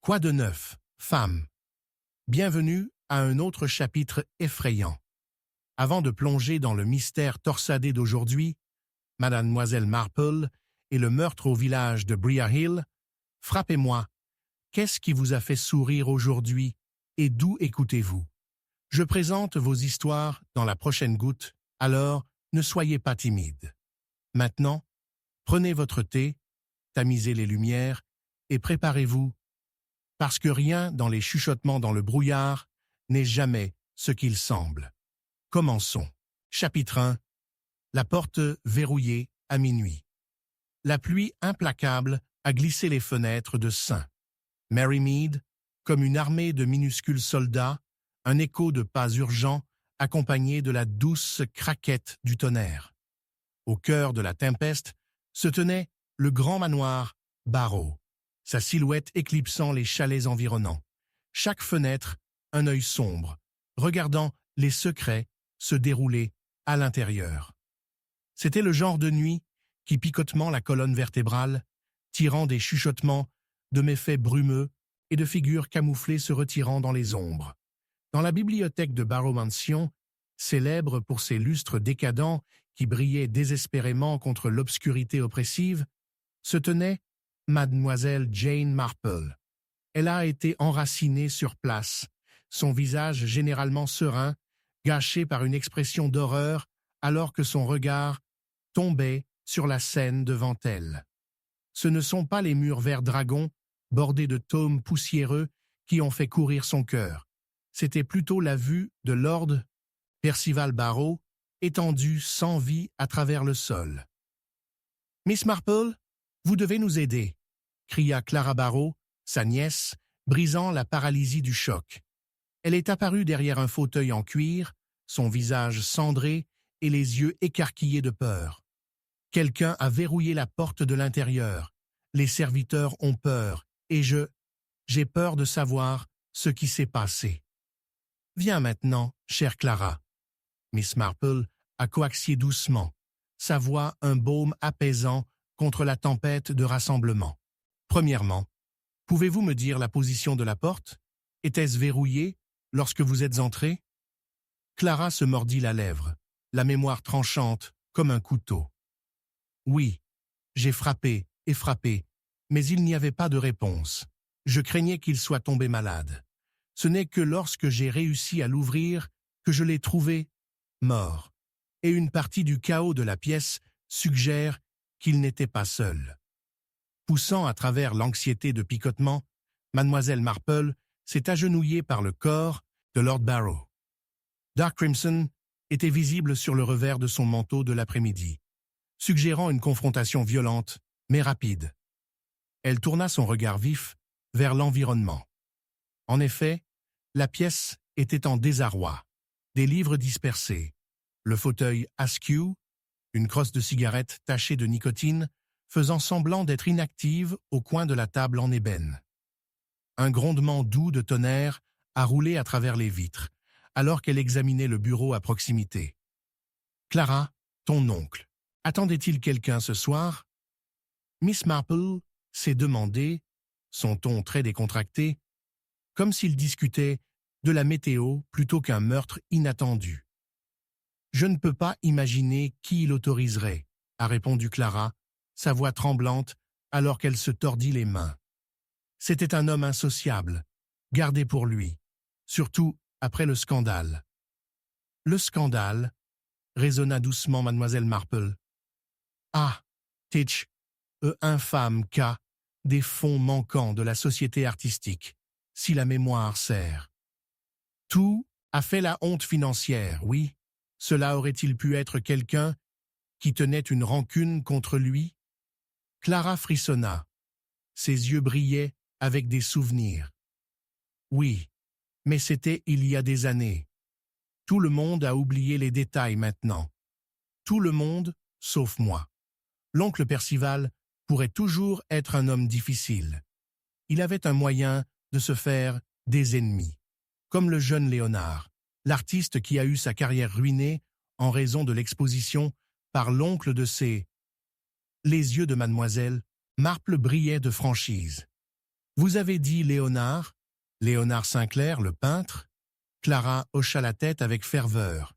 Quoi de neuf, femme? Bienvenue à un autre chapitre effrayant. Avant de plonger dans le mystère torsadé d'aujourd'hui, Mademoiselle Marple et le meurtre au village de Briar Hill, frappez-moi, qu'est-ce qui vous a fait sourire aujourd'hui et d'où écoutez-vous? Je présente vos histoires dans la prochaine goutte, alors ne soyez pas timide. Maintenant, prenez votre thé, tamisez les lumières et préparez-vous, parce que rien dans les chuchotements dans le brouillard n'est jamais ce qu'il semble. Commençons. Chapitre 1. La porte verrouillée à minuit. La pluie implacable a glissé les fenêtres de St. Mary Mead, comme une armée de minuscules soldats, un écho de pas urgents accompagné de la douce craquette du tonnerre. Au cœur de la tempête se tenait le grand manoir Barrow, sa silhouette éclipsant les chalets environnants. Chaque fenêtre, un œil sombre, regardant les secrets se dérouler à l'intérieur. C'était le genre de nuit qui, picotement la colonne vertébrale, tirant des chuchotements de méfaits brumeux et de figures camouflées se retirant dans les ombres. Dans la bibliothèque de Barrow Mansion, célèbre pour ses lustres décadents qui brillaient désespérément contre l'obscurité oppressive, se tenait Mademoiselle Jane Marple. Elle a été enracinée sur place, son visage généralement serein, gâché par une expression d'horreur alors que son regard tombait sur la scène devant elle. Ce ne sont pas les murs vert dragon, bordés de tomes poussiéreux, qui ont fait courir son cœur. C'était plutôt la vue de Lord Percival Barrow, étendu sans vie à travers le sol. « Miss Marple, vous devez nous aider !» cria Clara Barrow, sa nièce, brisant la paralysie du choc. Elle est apparue derrière un fauteuil en cuir, son visage cendré et les yeux écarquillés de peur. Quelqu'un a verrouillé la porte de l'intérieur. Les serviteurs ont peur, et j'ai peur de savoir ce qui s'est passé. « Viens maintenant, chère Clara. » Miss Marple a coaxié doucement, sa voix un baume apaisant contre la tempête de rassemblement. « Premièrement, pouvez-vous me dire la position de la porte? Était-ce verrouillé lorsque vous êtes entrée? » Clara se mordit la lèvre, la mémoire tranchante comme un couteau. « Oui, j'ai frappé et frappé, mais il n'y avait pas de réponse. Je craignais qu'il soit tombé malade. Ce n'est que lorsque j'ai réussi à l'ouvrir que je l'ai trouvé mort. Et une partie du chaos de la pièce suggère qu'il n'était pas seul. » Poussant à travers l'anxiété de picotement, Mademoiselle Marple s'est agenouillée par le corps de Lord Barrow. Dark Crimson était visible sur le revers de son manteau de l'après-midi, suggérant une confrontation violente, mais rapide. Elle tourna son regard vif vers l'environnement. En effet, la pièce était en désarroi, des livres dispersés, le fauteuil askew, une crosse de cigarette tachée de nicotine, faisant semblant d'être inactive au coin de la table en ébène. Un grondement doux de tonnerre a roulé à travers les vitres, alors qu'elle examinait le bureau à proximité. « Clara, ton oncle, attendait-il quelqu'un ce soir? » Miss Marple s'est demandé, son ton très décontracté, comme s'il discutait de la météo plutôt qu'un meurtre inattendu. « Je ne peux pas imaginer qui l'autoriserait, » a répondu Clara, sa voix tremblante alors qu'elle se tordit les mains. C'était un homme insociable, gardé pour lui, surtout après le scandale. « Le scandale ?» résonna doucement Mademoiselle Marple. « Ah, Titch, infâme cas des fonds manquants de la société artistique, si la mémoire sert. Tout a fait la honte financière, oui. Cela aurait-il pu être quelqu'un qui tenait une rancune contre lui? » Clara frissonna. Ses yeux brillaient avec des souvenirs. « Oui, mais c'était il y a des années. Tout le monde a oublié les détails maintenant. Tout le monde, sauf moi. L'oncle Percival pourrait toujours être un homme difficile. Il avait un moyen de se faire des ennemis, comme le jeune Léonard, l'artiste qui a eu sa carrière ruinée en raison de l'exposition par l'oncle de ses... Les yeux de Mademoiselle Marple brillaient de franchise. Vous avez dit Léonard, Léonard Sinclair, le peintre. Clara hocha la tête avec ferveur.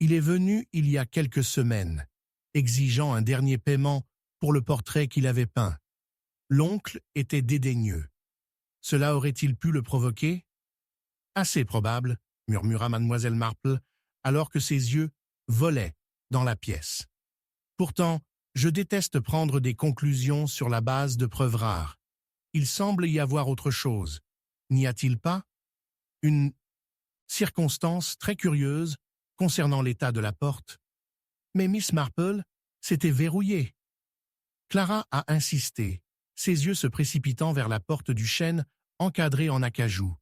Il est venu il y a quelques semaines, exigeant un dernier paiement pour le portrait qu'il avait peint. L'oncle était dédaigneux. Cela aurait-il pu le provoquer? Assez probable, murmura mademoiselle Marple, alors que ses yeux volaient dans la pièce. Pourtant, je déteste prendre des conclusions sur la base de preuves rares. Il semble y avoir autre chose. N'y a-t-il pas? Une circonstance très curieuse concernant l'état de la porte. Mais Miss Marple s'était verrouillée. Clara a insisté, ses yeux se précipitant vers la porte du chêne encadrée en acajou,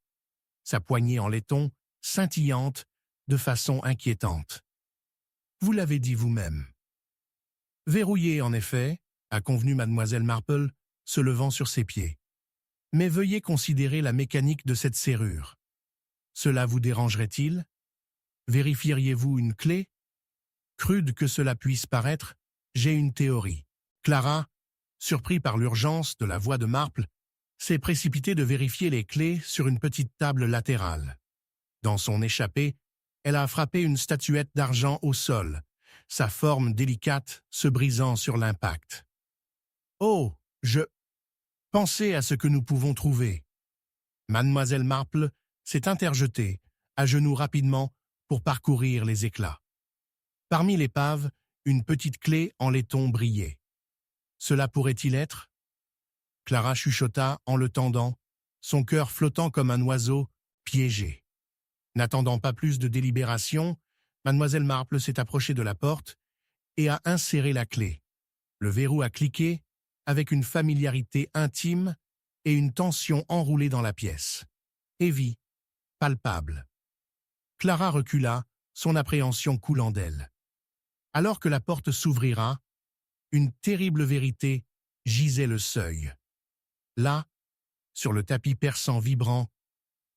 sa poignée en laiton scintillante de façon inquiétante. Vous l'avez dit vous-même. Verrouillée, en effet, a convenu mademoiselle Marple, se levant sur ses pieds. Mais veuillez considérer la mécanique de cette serrure. Cela vous dérangerait-il? Vérifieriez-vous une clé? Crude que cela puisse paraître, j'ai une théorie. Clara, surpris par l'urgence de la voix de Marple, s'est précipitée de vérifier les clés sur une petite table latérale. Dans son échappée, elle a frappé une statuette d'argent au sol, sa forme délicate se brisant sur l'impact. « Oh, pensez à ce que nous pouvons trouver. » Mademoiselle Marple s'est interjetée, à genoux rapidement, pour parcourir les éclats. Parmi l'épave, une petite clé en laiton brillait. Cela pourrait-il être? Clara chuchota en le tendant, son cœur flottant comme un oiseau piégé. N'attendant pas plus de délibération, mademoiselle Marple s'est approchée de la porte et a inséré la clé. Le verrou a cliqué avec une familiarité intime et une tension enroulée dans la pièce. Heavy, palpable. Clara recula, son appréhension coulant d'elle. Alors que la porte s'ouvrira, une terrible vérité gisait le seuil. Là, sur le tapis persan vibrant,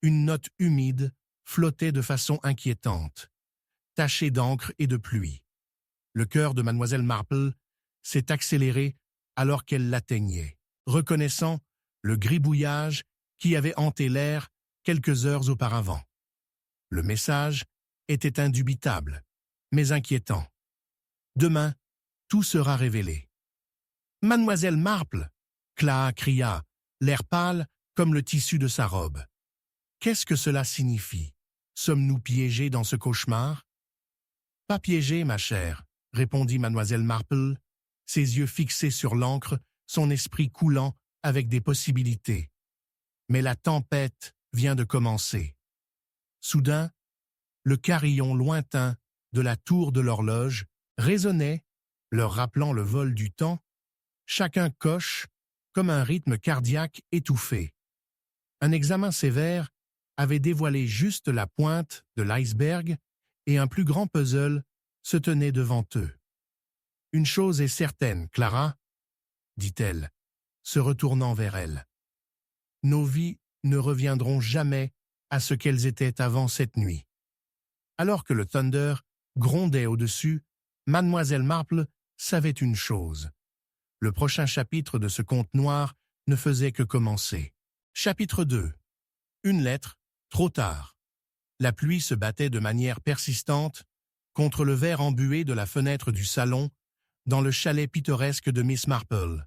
une note humide flottait de façon inquiétante, tachée d'encre et de pluie. Le cœur de mademoiselle Marple s'est accéléré alors qu'elle l'atteignait, reconnaissant le gribouillage qui avait hanté l'air quelques heures auparavant. Le message était indubitable, mais inquiétant. Demain, tout sera révélé. « Mademoiselle Marple !» Clara cria, l'air pâle comme le tissu de sa robe. « Qu'est-ce que cela signifie? Sommes-nous piégés dans ce cauchemar? »« Pas piégés, ma chère, » répondit mademoiselle Marple, ses yeux fixés sur l'encre, son esprit coulant avec des possibilités. Mais la tempête vient de commencer. Soudain, le carillon lointain de la tour de l'horloge résonnait, leur rappelant le vol du temps, chacun coche comme un rythme cardiaque étouffé. Un examen sévère avait dévoilé juste la pointe de l'iceberg et un plus grand puzzle se tenait devant eux. « Une chose est certaine, Clara, » dit-elle, se retournant vers elle. « Nos vies ne reviendront jamais à ce qu'elles étaient avant cette nuit. » Alors que le Thunder grondait au-dessus, mademoiselle Marple savait une chose. Le prochain chapitre de ce conte noir ne faisait que commencer. Chapitre 2. Une lettre, trop tard. La pluie se battait de manière persistante contre le verre embué de la fenêtre du salon dans le chalet pittoresque de Miss Marple,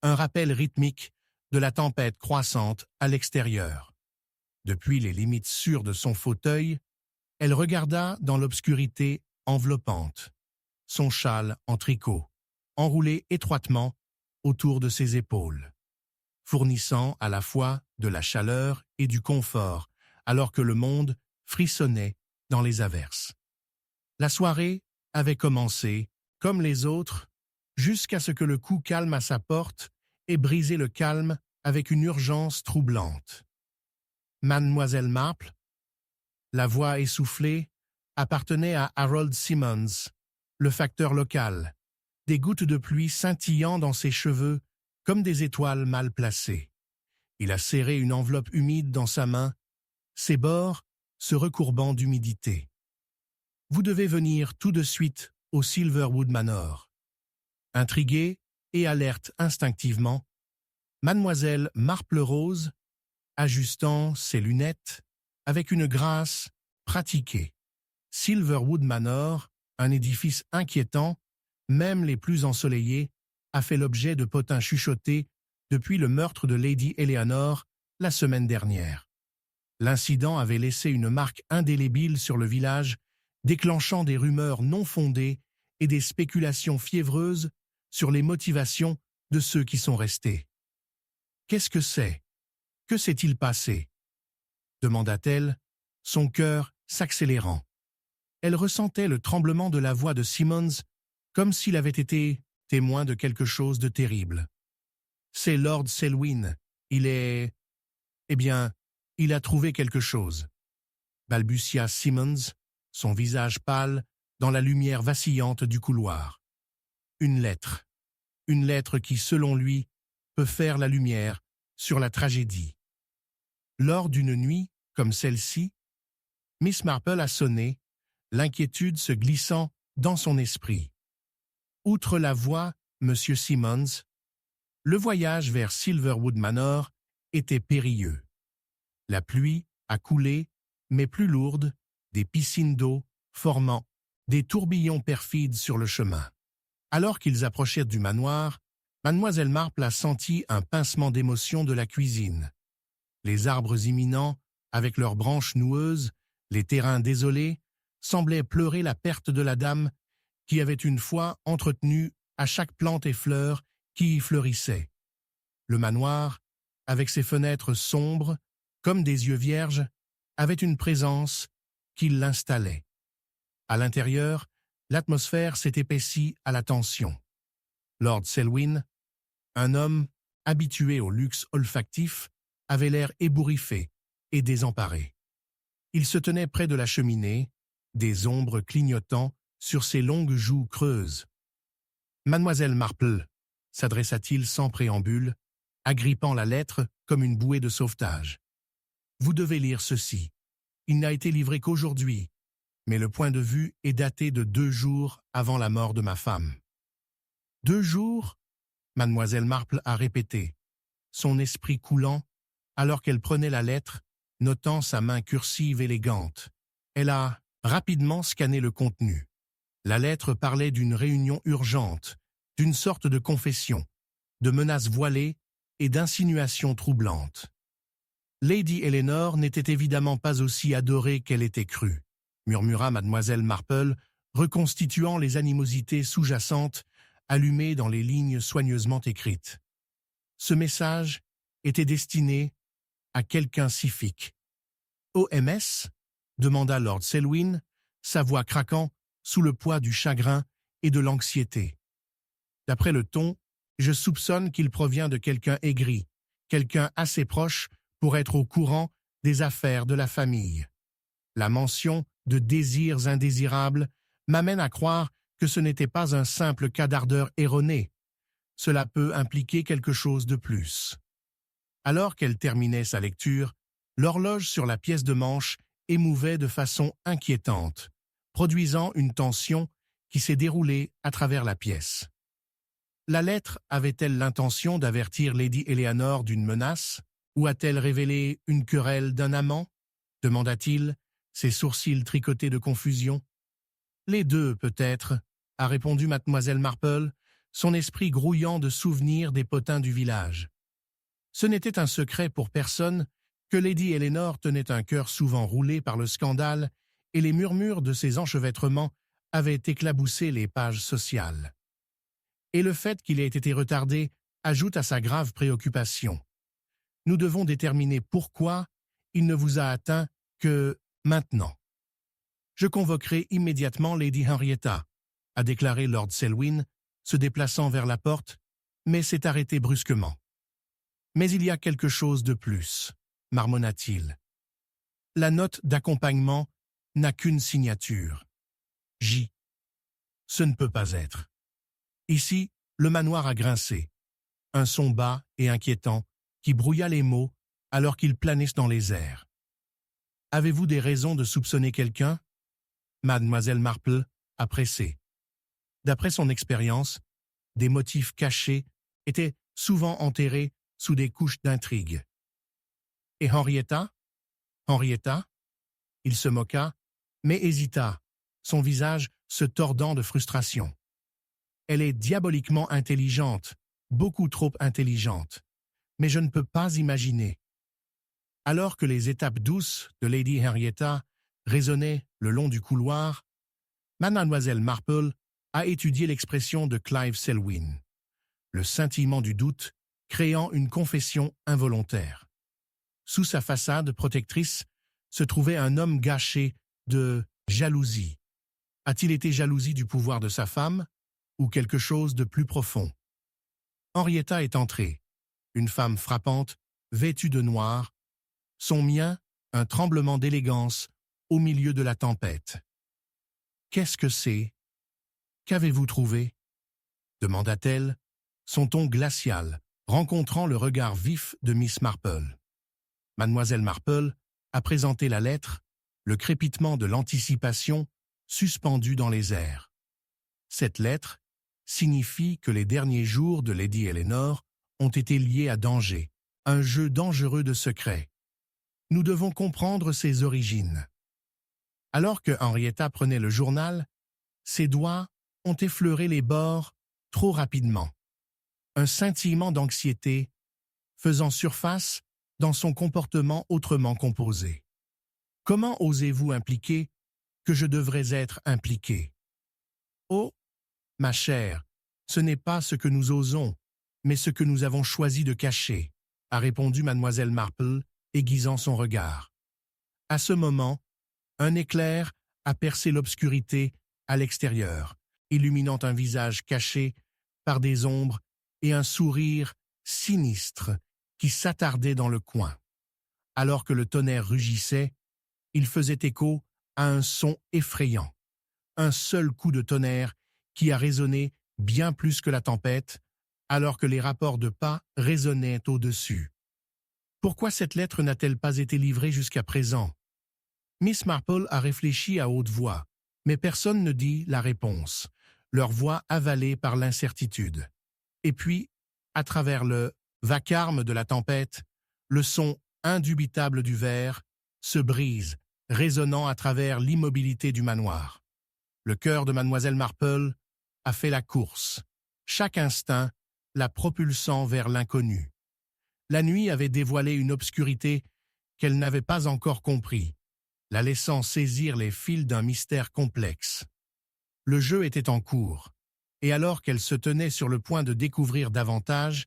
un rappel rythmique de la tempête croissante à l'extérieur. Depuis les limites sûres de son fauteuil, elle regarda dans l'obscurité enveloppante, son châle en tricot, enroulé étroitement autour de ses épaules, fournissant à la fois de la chaleur et du confort, alors que le monde frissonnait dans les averses. La soirée avait commencé, comme les autres, jusqu'à ce que le coup calme à sa porte ait brisé le calme avec une urgence troublante. Mademoiselle Marple, la voix essoufflée, appartenait à Harold Simmons, le facteur local, des gouttes de pluie scintillant dans ses cheveux comme des étoiles mal placées. Il a serré une enveloppe humide dans sa main, ses bords se recourbant d'humidité. « Vous devez venir tout de suite au Silverwood Manor. » Intriguée et alerte instinctivement, Mademoiselle Marple Rose, ajustant ses lunettes avec une grâce pratiquée. Silverwood Manor, un édifice inquiétant, même les plus ensoleillés, a fait l'objet de potins chuchotés depuis le meurtre de Lady Eleanor la semaine dernière. L'incident avait laissé une marque indélébile sur le village, déclenchant des rumeurs non fondées et des spéculations fiévreuses sur les motivations de ceux qui sont restés. « Qu'est-ce que c'est? Que s'est-il passé ?» demanda-t-elle, son cœur s'accélérant. Elle ressentait le tremblement de la voix de Simmons comme s'il avait été témoin de quelque chose de terrible. « C'est Lord Selwyn. Il est... Eh bien, il a trouvé quelque chose. » balbutia Simmons, son visage pâle dans la lumière vacillante du couloir. Une lettre. Une lettre qui, selon lui, peut faire la lumière sur la tragédie. Lors d'une nuit comme celle-ci, Miss Marple a sonné, l'inquiétude se glissant dans son esprit. Outre la voix, M. Simmons, le voyage vers Silverwood Manor était périlleux. La pluie a coulé, mais plus lourde, des piscines d'eau formant des tourbillons perfides sur le chemin. Alors qu'ils approchèrent du manoir, Mademoiselle Marple a senti un pincement d'émotion de la cuisine. Les arbres imminents, avec leurs branches noueuses, les terrains désolés, semblaient pleurer la perte de la dame qui avait une fois entretenu à chaque plante et fleur qui y fleurissait. Le manoir, avec ses fenêtres sombres, comme des yeux vierges, avait une présence qui l'installait. À l'intérieur, l'atmosphère s'est épaissie à la tension. Lord Selwyn, un homme habitué au luxe olfactif, avait l'air ébouriffé et désemparé. Il se tenait près de la cheminée, des ombres clignotant sur ses longues joues creuses. « Mademoiselle Marple », s'adressa-t-il sans préambule, agrippant la lettre comme une bouée de sauvetage. « Vous devez lire ceci. Il n'a été livré qu'aujourd'hui, mais le point de vue est daté de 2 jours avant la mort de ma femme. » 2 jours, Mademoiselle Marple a répété, son esprit coulant, alors qu'elle prenait la lettre, notant sa main cursive élégante. Elle a rapidement scanné le contenu. La lettre parlait d'une réunion urgente, d'une sorte de confession, de menaces voilées et d'insinuations troublantes. Lady Eleanor n'était évidemment pas aussi adorée qu'elle était crue, murmura Mademoiselle Marple, reconstituant les animosités sous-jacentes allumées dans les lignes soigneusement écrites. Ce message était destiné à quelqu'un Siffique. « OMS » demanda Lord Selwyn, sa voix craquant sous le poids du chagrin et de l'anxiété. D'après le ton, je soupçonne qu'il provient de quelqu'un aigri, quelqu'un assez proche pour être au courant des affaires de la famille. La mention de désirs indésirables m'amène à croire que ce n'était pas un simple cas d'ardeur erronée. Cela peut impliquer quelque chose de plus. Alors qu'elle terminait sa lecture, l'horloge sur la pièce de manche émouvait de façon inquiétante, produisant une tension qui s'est déroulée à travers la pièce. La lettre avait-elle l'intention d'avertir Lady Eleanor d'une menace, ou a-t-elle révélé une querelle d'un amant? Demanda-t-il, ses sourcils tricotés de confusion. Les deux, peut-être, a répondu Mademoiselle Marple, son esprit grouillant de souvenirs des potins du village. Ce n'était un secret pour personne que Lady Eleanor tenait un cœur souvent roulé par le scandale et les murmures de ses enchevêtrements avaient éclaboussé les pages sociales. Et le fait qu'il ait été retardé ajoute à sa grave préoccupation. Nous devons déterminer pourquoi il ne vous a atteint que maintenant. Je convoquerai immédiatement Lady Henrietta, a déclaré Lord Selwyn, se déplaçant vers la porte, mais s'est arrêté brusquement. Mais il y a quelque chose de plus, marmonna-t-il. La note d'accompagnement n'a qu'une signature. J. Ce ne peut pas être. Ici, le manoir a grincé. Un son bas et inquiétant qui brouilla les mots alors qu'ils planaient dans les airs. Avez-vous des raisons de soupçonner quelqu'un? Mademoiselle Marple a pressé. D'après son expérience, des motifs cachés étaient souvent enterrés sous des couches d'intrigue. « Et Henrietta? Henrietta ?» Il se moqua, mais hésita, son visage se tordant de frustration. « Elle est diaboliquement intelligente, beaucoup trop intelligente, mais je ne peux pas imaginer. » Alors que les étapes douces de Lady Henrietta résonnaient le long du couloir, Mademoiselle Marple a étudié l'expression de Clive Selwyn, le scintillement du doute créant une confession involontaire. Sous sa façade protectrice se trouvait un homme gâché de jalousie. A-t-il été jalousie du pouvoir de sa femme ou quelque chose de plus profond? Henrietta est entrée, une femme frappante, vêtue de noir, son mien un tremblement d'élégance au milieu de la tempête. « Qu'est-ce que c'est? Qu'avez-vous trouvé ?» demanda-t-elle, son ton glacial, rencontrant le regard vif de Miss Marple. Mademoiselle Marple a présenté la lettre, le crépitement de l'anticipation suspendu dans les airs. Cette lettre signifie que les derniers jours de Lady Eleanor ont été liés à danger, un jeu dangereux de secrets. Nous devons comprendre ses origines. Alors que Henrietta prenait le journal, ses doigts ont effleuré les bords trop rapidement. Un scintillement d'anxiété faisant surface dans son comportement autrement composé. Comment osez-vous impliquer que je devrais être impliqué? Oh, ma chère, ce n'est pas ce que nous osons, mais ce que nous avons choisi de cacher, a répondu Mademoiselle Marple, aiguisant son regard. À ce moment, un éclair a percé l'obscurité à l'extérieur, illuminant un visage caché par des ombres et un sourire sinistre qui s'attardait dans le coin. Alors que le tonnerre rugissait, il faisait écho à un son effrayant. Un seul coup de tonnerre qui a résonné bien plus que la tempête, alors que les rapports de pas résonnaient au-dessus. Pourquoi cette lettre n'a-t-elle pas été livrée jusqu'à présent? Miss Marple a réfléchi à haute voix, mais personne ne dit la réponse, leur voix avalée par l'incertitude. Et puis, à travers le vacarme de la tempête, le son indubitable du verre se brise, résonnant à travers l'immobilité du manoir. Le cœur de Mademoiselle Marple a fait la course, chaque instinct la propulsant vers l'inconnu. La nuit avait dévoilé une obscurité qu'elle n'avait pas encore compris, la laissant saisir les fils d'un mystère complexe. Le jeu était en cours, et alors qu'elle se tenait sur le point de découvrir davantage,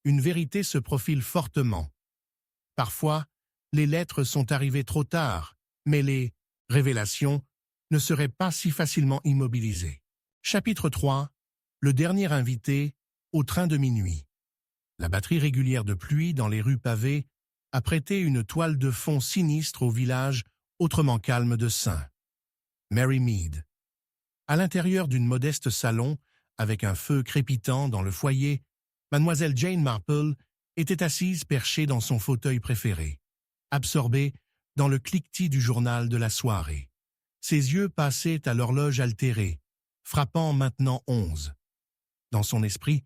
une vérité se profile fortement. Parfois, les lettres sont arrivées trop tard, mais les révélations ne seraient pas si facilement immobilisées. Chapitre 3. Le dernier invité au train de minuit. La batterie régulière de pluie dans les rues pavées a prêté une toile de fond sinistre au village autrement calme de St. Mary Mead. À l'intérieur d'une modeste salon, avec un feu crépitant dans le foyer, Mademoiselle Jane Marple était assise perchée dans son fauteuil préféré, absorbée dans le cliquetis du journal de la soirée. Ses yeux passaient à l'horloge altérée, frappant maintenant 11. Dans son esprit,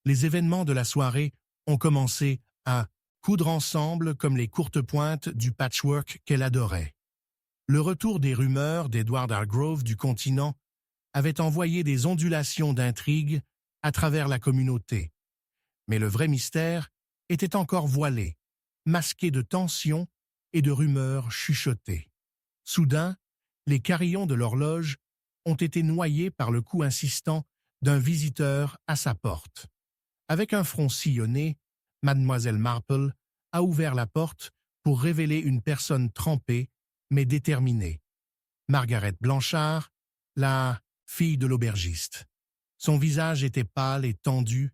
les événements de la soirée ont commencé à coudre ensemble comme les courtes pointes du patchwork qu'elle adorait. Le retour des rumeurs d'Edward Hargrove du continent avait envoyé des ondulations d'intrigue à travers la communauté. Mais le vrai mystère était encore voilé, masqué de tensions et de rumeurs chuchotées. Soudain, les carillons de l'horloge ont été noyés par le coup insistant d'un visiteur à sa porte. Avec un front sillonné, Mademoiselle Marple a ouvert la porte pour révéler une personne trempée mais déterminée. Margaret Blanchard, la fille de l'aubergiste. Son visage était pâle et tendu,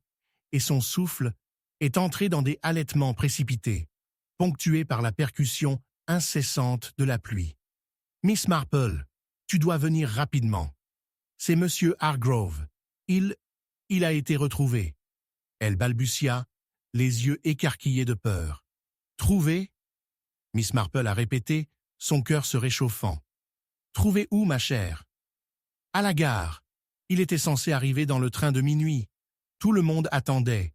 et son souffle est entré dans des halètements précipités, ponctués par la percussion incessante de la pluie. « Miss Marple, tu dois venir rapidement. C'est Monsieur Hargrove. Il a été retrouvé. » Elle balbutia, les yeux écarquillés de peur. « Trouvé ?» Miss Marple a répété, son cœur se réchauffant. « Trouvé où, ma chère ?»« À la gare. Il était censé arriver dans le train de minuit. Tout le monde attendait.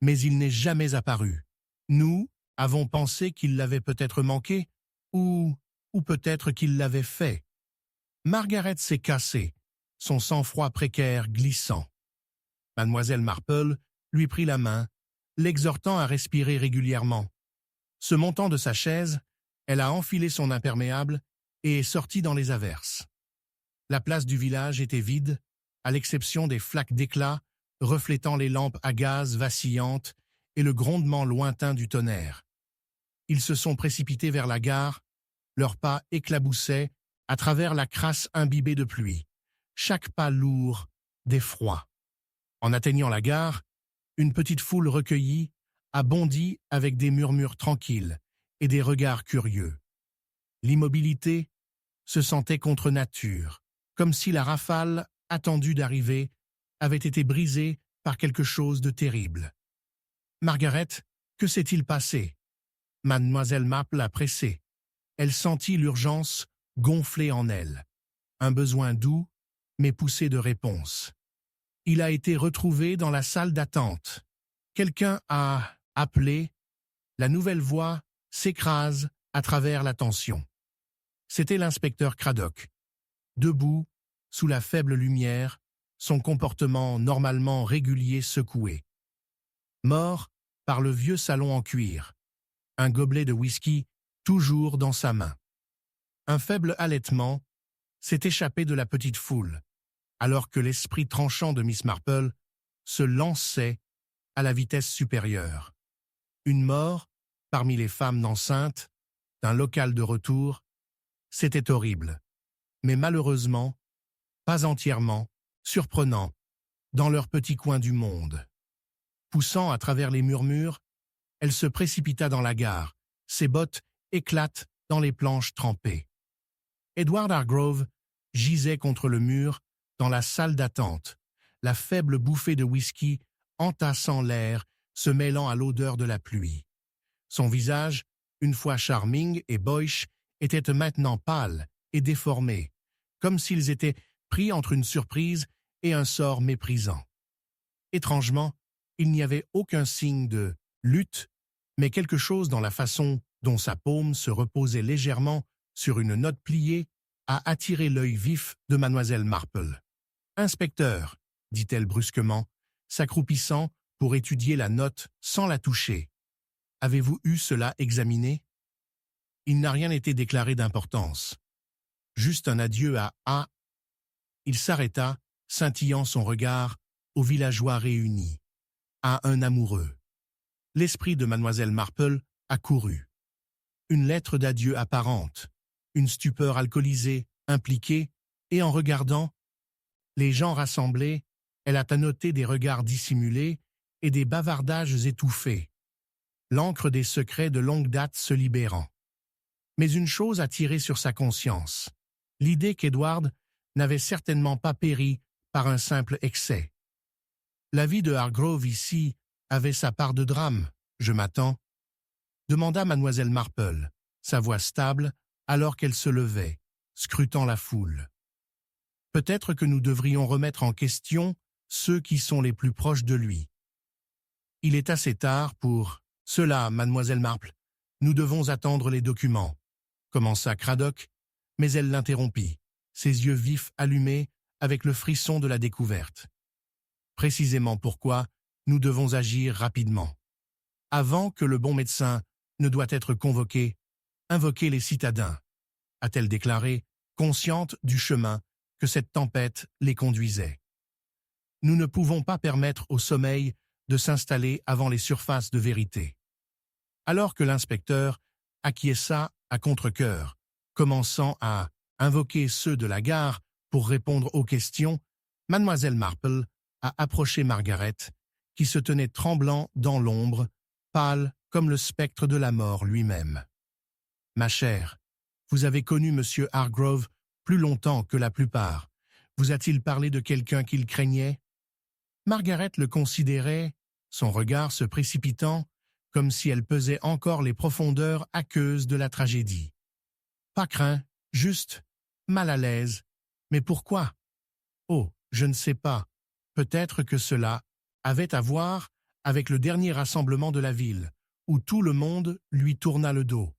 mais il n'est jamais apparu. Nous avons pensé qu'il l'avait peut-être manqué, ou peut-être qu'il l'avait fait. Margaret s'est cassée, son sang-froid précaire glissant. Mademoiselle Marple lui prit la main, l'exhortant à respirer régulièrement. Se montant de sa chaise, elle a enfilé son imperméable et est sortie dans les averses. La place du village était vide, à l'exception des flaques d'éclat reflétant les lampes à gaz vacillantes et le grondement lointain du tonnerre. Ils se sont précipités vers la gare, leurs pas éclaboussaient à travers la crasse imbibée de pluie, chaque pas lourd d'effroi. En atteignant la gare, une petite foule recueillie a bondi avec des murmures tranquilles et des regards curieux. L'immobilité se sentait contre nature, comme si la rafale attendue d'arriver avait été brisée par quelque chose de terrible. « Margaret, que s'est-il passé ?» Mademoiselle Maple l'a pressée. Elle sentit l'urgence gonfler en elle. Un besoin doux, mais poussé de réponse. Il a été retrouvé dans la salle d'attente. Quelqu'un a appelé. La nouvelle voix s'écrase à travers la tension. C'était l'inspecteur Craddock. Debout, sous la faible lumière, son comportement normalement régulier secoué. Mort par le vieux salon en cuir. Un gobelet de whisky toujours dans sa main. Un faible halètement s'est échappé de la petite foule, alors que l'esprit tranchant de Miss Marple se lançait à la vitesse supérieure. Une mort, parmi les femmes enceintes, d'un local de retour, c'était horrible, mais malheureusement, pas entièrement, surprenant, dans leur petit coin du monde. Poussant à travers les murmures, elle se précipita dans la gare, ses bottes éclatent dans les planches trempées. Edward Hargrove gisait contre le mur dans la salle d'attente, la faible bouffée de whisky entassant l'air, se mêlant à l'odeur de la pluie. Son visage, une fois charming et boyish, était maintenant pâle et déformé, comme s'ils étaient pris entre une surprise et un sort méprisant. Étrangement, il n'y avait aucun signe de lutte, mais quelque chose dans la façon dont sa paume se reposait légèrement sur une note pliée a attiré l'œil vif de mademoiselle Marple. « Inspecteur, » dit-elle brusquement, s'accroupissant pour étudier la note sans la toucher. « Avez-vous eu cela examiné ?» Il n'a rien été déclaré d'importance. Juste un adieu à A. Il s'arrêta, scintillant son regard aux villageois réunis, à un amoureux. L'esprit de mademoiselle Marple accourut. Une lettre d'adieu apparente, une stupeur alcoolisée, impliquée, et en regardant les gens rassemblés, elle a noté des regards dissimulés et des bavardages étouffés, l'encre des secrets de longue date se libérant. Mais une chose a tiré sur sa conscience, l'idée qu'Edward n'avait certainement pas péri par un simple excès. La vie de Hargrove ici avait sa part de drame, je m'attends, demanda mademoiselle Marple, sa voix stable alors qu'elle se levait, scrutant la foule. Peut-être que nous devrions remettre en question ceux qui sont les plus proches de lui. Il est assez tard pour cela, mademoiselle Marple. Nous devons attendre les documents, commença Craddock, mais elle l'interrompit, ses yeux vifs allumés avec le frisson de la découverte. Précisément pourquoi nous devons agir rapidement. Avant que le bon médecin ne doit être convoqué, invoquez les citadins, a-t-elle déclaré, consciente du chemin que cette tempête les conduisait. Nous ne pouvons pas permettre au sommeil de s'installer avant les surfaces de vérité. Alors que l'inspecteur acquiesça à contre-cœur, commençant à invoquer ceux de la gare pour répondre aux questions, mademoiselle Marple a approché Margaret, qui se tenait tremblant dans l'ombre, pâle comme le spectre de la mort lui-même. « Ma chère, vous avez connu M. Hargrove plus longtemps que la plupart. Vous a-t-il parlé de quelqu'un qu'il craignait ?» Margaret le considérait, son regard se précipitant, comme si elle pesait encore les profondeurs aqueuses de la tragédie. Pas craint, juste, mal à l'aise. Mais pourquoi? Oh, je ne sais pas. Peut-être que cela avait à voir avec le dernier rassemblement de la ville, où tout le monde lui tourna le dos.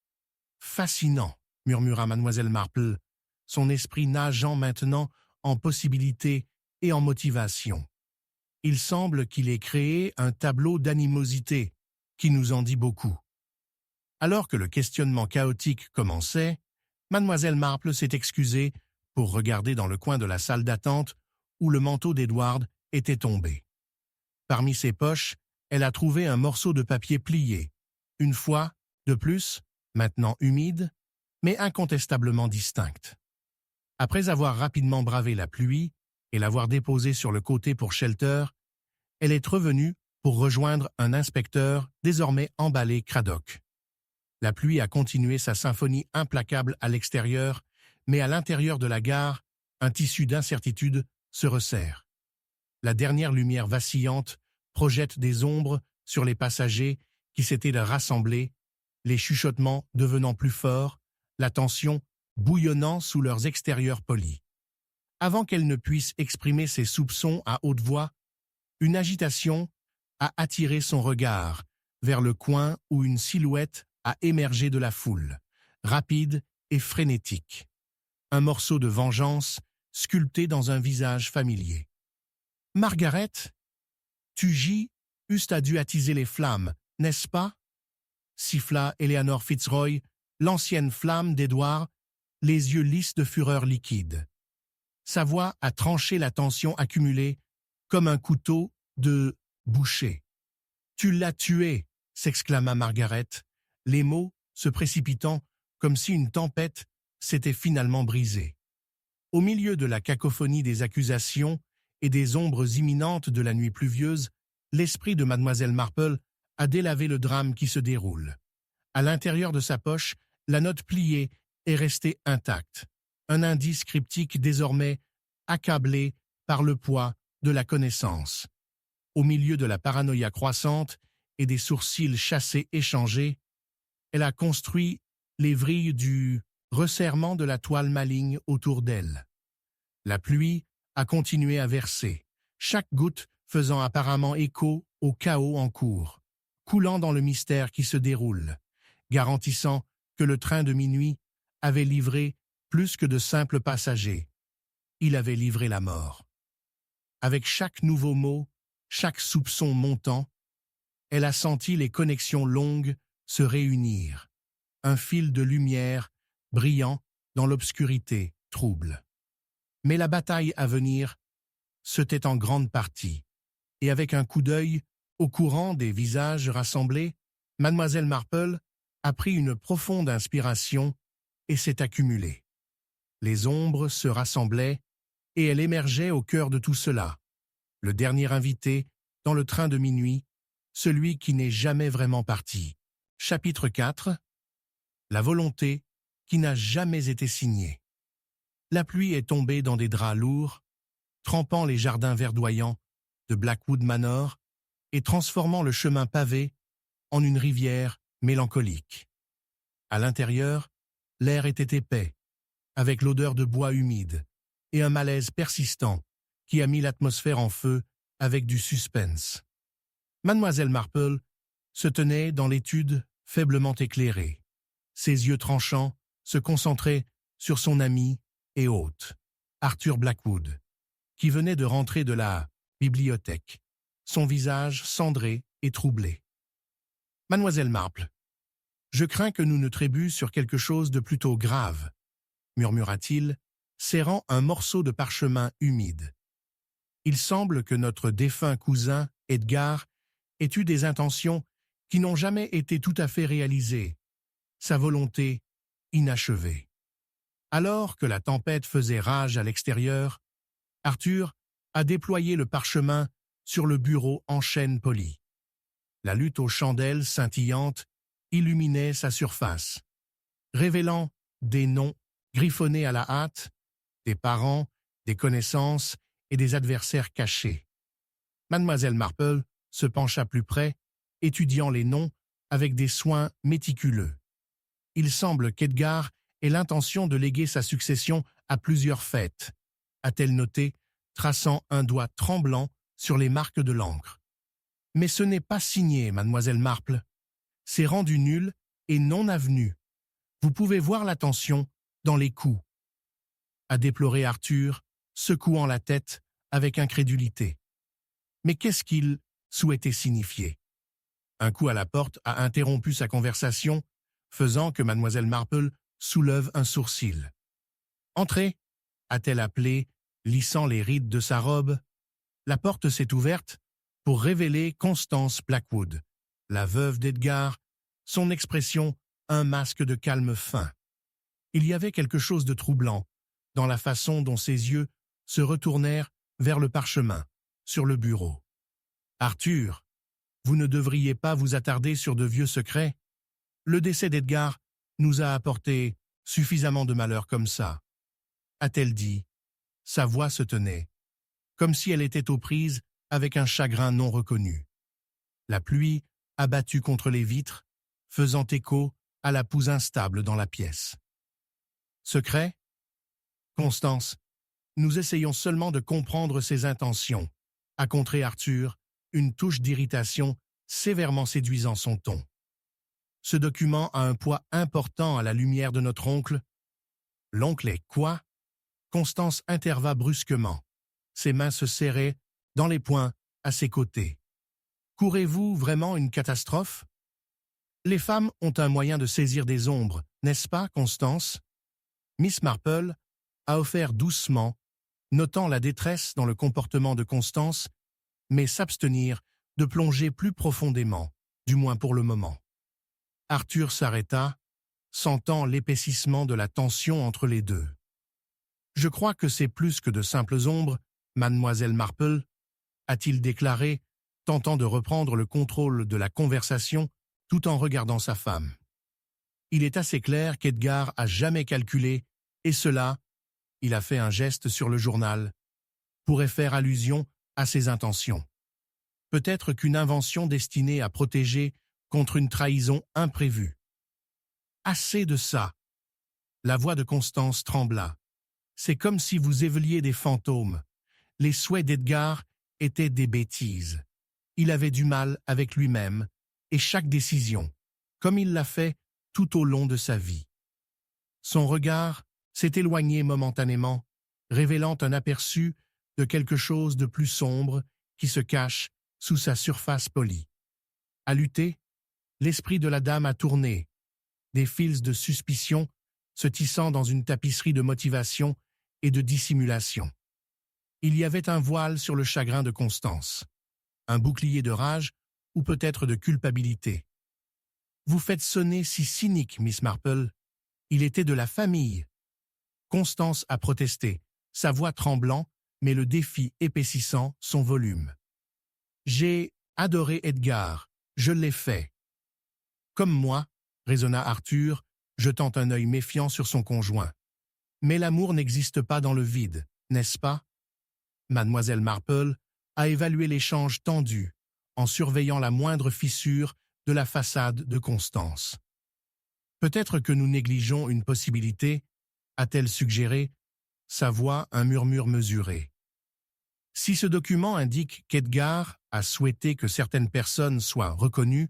« Fascinant !» murmura mademoiselle Marple, son esprit nageant maintenant en possibilités et en motivation. Il semble qu'il ait créé un tableau d'animosité qui nous en dit beaucoup. Alors que le questionnement chaotique commençait, mademoiselle Marple s'est excusée pour regarder dans le coin de la salle d'attente où le manteau d'Edward était tombé. Parmi ses poches, elle a trouvé un morceau de papier plié, une fois, de plus, maintenant humide, mais incontestablement distincte. Après avoir rapidement bravé la pluie et l'avoir déposé sur le côté pour shelter, elle est revenue pour rejoindre un inspecteur désormais emballé Cradock. La pluie a continué sa symphonie implacable à l'extérieur, mais à l'intérieur de la gare, un tissu d'incertitude se resserre. La dernière lumière vacillante projette des ombres sur les passagers qui s'étaient rassemblés, les chuchotements devenant plus forts, la tension bouillonnant sous leurs extérieurs polis. Avant qu'elle ne puisse exprimer ses soupçons à haute voix, une agitation a attiré son regard vers le coin où une silhouette a émergé de la foule, rapide et frénétique. Un morceau de vengeance sculpté dans un visage familier. « Margaret, tu eussent dû attiser les flammes, n'est-ce pas ?» siffla Eleanor Fitzroy, l'ancienne flamme d'Édouard, les yeux lisses de fureur liquide. Sa voix a tranché la tension accumulée comme un couteau de boucher. « Tu l'as tué !» s'exclama Margaret, les mots se précipitant comme si une tempête s'était finalement brisée. Au milieu de la cacophonie des accusations et des ombres imminentes de la nuit pluvieuse, l'esprit de mademoiselle Marple a délavé le drame qui se déroule. À l'intérieur de sa poche, la note pliée est restée intacte, un indice cryptique désormais accablé par le poids de la connaissance. Au milieu de la paranoïa croissante et des sourcils chassés échangés, elle a construit les vrilles du resserrement de la toile maligne autour d'elle. La pluie a continué à verser, chaque goutte faisant apparemment écho au chaos en cours, coulant dans le mystère qui se déroule, garantissant que le train de minuit avait livré plus que de simples passagers. Il avait livré la mort. Avec chaque nouveau mot, chaque soupçon montant, elle a senti les connexions longues se réunir, un fil de lumière brillant dans l'obscurité trouble. Mais la bataille à venir se tait en grande partie, et avec un coup d'œil au courant des visages rassemblés, mademoiselle Marple a pris une profonde inspiration et s'est accumulée. Les ombres se rassemblaient et elle émergeait au cœur de tout cela, le dernier invité dans le train de minuit, celui qui n'est jamais vraiment parti. Chapitre 4. La volonté qui n'a jamais été signée. La pluie est tombée dans des draps lourds, trempant les jardins verdoyants de Blackwood Manor et transformant le chemin pavé en une rivière mélancolique. À l'intérieur, l'air était épais, avec l'odeur de bois humide et un malaise persistant qui a mis l'atmosphère en feu avec du suspense. Mademoiselle Marple se tenait dans l'étude faiblement éclairée. Ses yeux tranchants se concentraient sur son ami et hôte, Arthur Blackwood, qui venait de rentrer de la bibliothèque, son visage cendré et troublé. « Mademoiselle Marple, je crains que nous ne trébuions sur quelque chose de plutôt grave, » murmura-t-il, serrant un morceau de parchemin humide. Il semble que notre défunt cousin, Edgar, ait eu des intentions qui n'ont jamais été tout à fait réalisées, sa volonté inachevée. Alors que la tempête faisait rage à l'extérieur, Arthur a déployé le parchemin sur le bureau en chêne poli. La lutte aux chandelles scintillantes illuminait sa surface, révélant des noms griffonnés à la hâte, des parents, des connaissances et des adversaires cachés. Mademoiselle Marple se pencha plus près, étudiant les noms avec des soins méticuleux. Il semble qu'Edgar ait l'intention de léguer sa succession à plusieurs fêtes, a-t-elle noté, traçant un doigt tremblant sur les marques de l'encre. Mais ce n'est pas signé, mademoiselle Marple. C'est rendu nul et non avenu. Vous pouvez voir la tension dans les coups. A déploré Arthur, secouant la tête avec incrédulité. Mais qu'est-ce qu'il souhaitait signifier? Un coup à la porte a interrompu sa conversation, faisant que mademoiselle Marple soulève un sourcil. « Entrez » a-t-elle appelé, lissant les rides de sa robe. La porte s'est ouverte pour révéler Constance Blackwood, la veuve d'Edgar, son expression un masque de calme fin. Il y avait quelque chose de troublant dans la façon dont ses yeux se retournèrent vers le parchemin, sur le bureau. « Arthur, vous ne devriez pas vous attarder sur de vieux secrets. Le décès d'Edgar nous a apporté suffisamment de malheur comme ça, » a-t-elle dit. Sa voix se tenait, comme si elle était aux prises avec un chagrin non reconnu. La pluie abattue contre les vitres, faisant écho à la pouse instable dans la pièce. Secret? Constance, nous essayons seulement de comprendre ses intentions, a contré Arthur, une touche d'irritation sévèrement séduisant son ton. Ce document a un poids important à la lumière de notre oncle. L'oncle est quoi? Constance intervint brusquement. Ses mains se serraient dans les poings à ses côtés. Courez-vous vraiment une catastrophe? Les femmes ont un moyen de saisir des ombres, n'est-ce pas, Constance? Miss Marple a offert doucement, notant la détresse dans le comportement de Constance, mais s'abstenir de plonger plus profondément, du moins pour le moment. Arthur s'arrêta, sentant l'épaississement de la tension entre les deux. « Je crois que c'est plus que de simples ombres, mademoiselle Marple, » a-t-il déclaré, tentant de reprendre le contrôle de la conversation tout en regardant sa femme. Il est assez clair qu'Edgar a jamais calculé, et cela, il a fait un geste sur le journal, pourrait faire allusion à ses intentions. Peut-être qu'une invention destinée à protéger contre une trahison imprévue. Assez de ça. La voix de Constance trembla. C'est comme si vous éveliez des fantômes. Les souhaits d'Edgar étaient des bêtises. Il avait du mal avec lui-même et chaque décision, comme il l'a fait tout au long de sa vie. Son regard s'est éloigné momentanément, révélant un aperçu de quelque chose de plus sombre qui se cache sous sa surface polie. À lutter, l'esprit de la dame a tourné, des fils de suspicion se tissant dans une tapisserie de motivation et de dissimulation. Il y avait un voile sur le chagrin de Constance, un bouclier de rage ou peut-être de culpabilité. « Vous faites sonner si cynique, Miss Marple. Il était de la famille. » Constance a protesté, sa voix tremblant, mais le défi épaississant son volume. « J'ai adoré Edgar, je l'ai fait. » « Comme moi, » raisonna Arthur, jetant un œil méfiant sur son conjoint. « Mais l'amour n'existe pas dans le vide, n'est-ce pas? » Mademoiselle Marple a évalué l'échange tendu, en surveillant la moindre fissure de la façade de Constance. « Peut-être que nous négligeons une possibilité, » a-t-elle suggéré, sa voix un murmure mesuré. Si ce document indique qu'Edgar a souhaité que certaines personnes soient reconnues,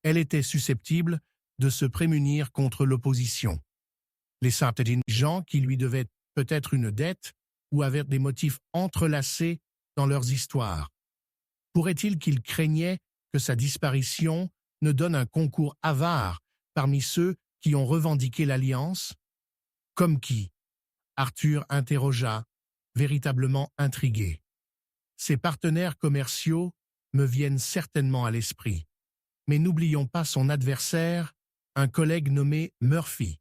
elle était susceptible de se prémunir contre l'opposition. Les certains gens qui lui devaient peut-être une dette ou avaient des motifs entrelacés dans leurs histoires. Pourrait-il qu'il craignait que sa disparition ne donne un concours avare parmi ceux qui ont revendiqué l'alliance? Comme qui? Arthur interrogea, véritablement intrigué. Ses partenaires commerciaux me viennent certainement à l'esprit. Mais n'oublions pas son adversaire, un collègue nommé Murphy,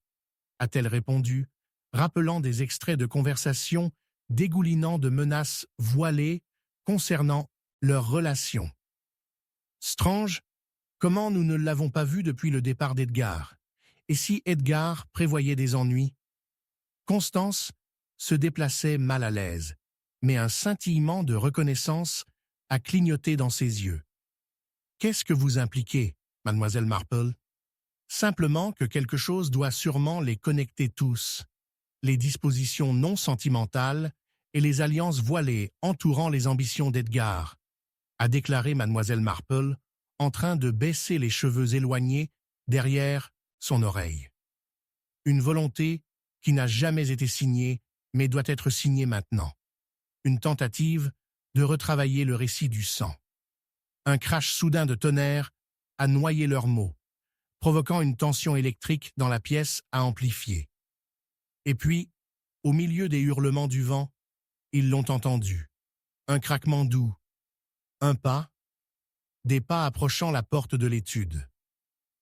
a-t-elle répondu, rappelant des extraits de conversation dégoulinant de menaces voilées concernant leur relation. Strange, comment nous ne l'avons pas vu depuis le départ d'Edgar? Et si Edgar prévoyait des ennuis? Constance se déplaçait mal à l'aise, mais un scintillement de reconnaissance a clignoté dans ses yeux. Qu'est-ce que vous impliquez, mademoiselle Marple? Simplement que quelque chose doit sûrement les connecter tous. Les dispositions non sentimentales et les alliances voilées entourant les ambitions d'Edgar, a déclaré mademoiselle Marple, en train de baisser les cheveux éloignés derrière son oreille. Une volonté qui n'a jamais été signée, mais doit être signée maintenant. Une tentative de retravailler le récit du sang. Un crash soudain de tonnerre a noyé leurs mots, provoquant une tension électrique dans la pièce à amplifier. Et puis, au milieu des hurlements du vent, ils l'ont entendu. Un craquement doux, un pas, des pas approchant la porte de l'étude.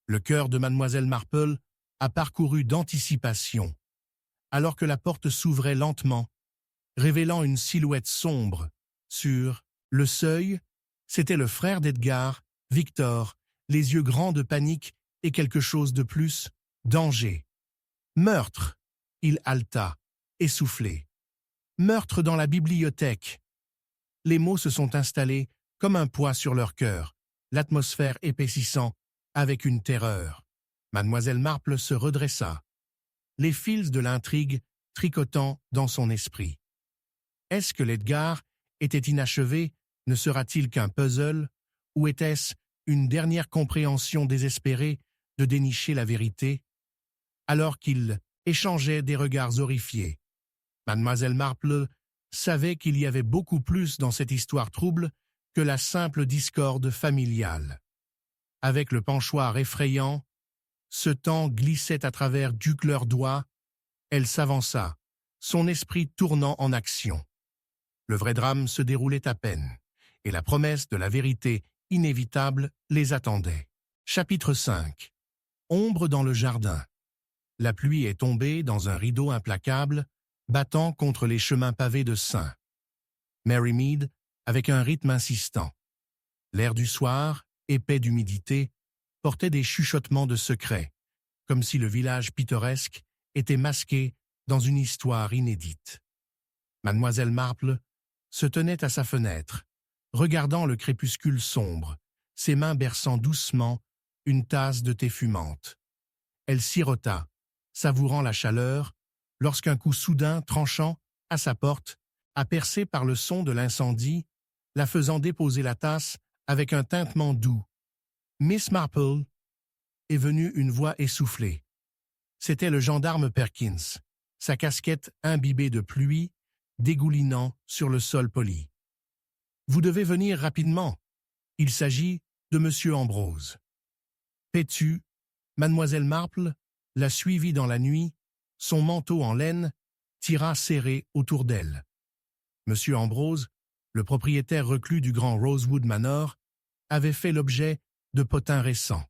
Le cœur de mademoiselle Marple a parcouru d'anticipation, alors que la porte s'ouvrait lentement, révélant une silhouette sombre. Sur le seuil, c'était le frère d'Edgar, Victor, les yeux grands de panique et quelque chose de plus, danger. Meurtre, il haleta, essoufflé. Meurtre dans la bibliothèque. Les mots se sont installés comme un poids sur leur cœur, l'atmosphère épaississant avec une terreur. Mademoiselle Marple se redressa, les fils de l'intrigue tricotant dans son esprit. Est-ce que l'Edgar était inachevé, ne sera-t-il qu'un puzzle, ou était-ce une dernière compréhension désespérée de dénicher la vérité? Alors qu'ils échangeaient des regards horrifiés, mademoiselle Marple savait qu'il y avait beaucoup plus dans cette histoire trouble que la simple discorde familiale. Avec le penchoir effrayant, ce temps glissait à travers leurs doigts, elle s'avança, son esprit tournant en action. Le vrai drame se déroulait à peine, et la promesse de la vérité inévitable les attendait. Chapitre 5. Ombre dans le jardin. La pluie est tombée dans un rideau implacable, battant contre les chemins pavés de St. Mary Mead, avec un rythme insistant. L'air du soir, épais d'humidité, portait des chuchotements de secrets, comme si le village pittoresque était masqué dans une histoire inédite. Mademoiselle Marple se tenait à sa fenêtre, regardant le crépuscule sombre, ses mains berçant doucement une tasse de thé fumante. Elle sirota, savourant la chaleur, lorsqu'un coup soudain, tranchant, à sa porte, a percé par le son de l'incendie, la faisant déposer la tasse avec un tintement doux. « Miss Marple » est venue une voix essoufflée. C'était le gendarme Perkins, sa casquette imbibée de pluie, dégoulinant sur le sol poli. « Vous devez venir rapidement. Il s'agit de Monsieur Ambrose. » Pétue, mademoiselle Marple la suivit dans la nuit, son manteau en laine tira serré autour d'elle. Monsieur Ambrose, le propriétaire reclus du grand Rosewood Manor, avait fait l'objet de potins récents.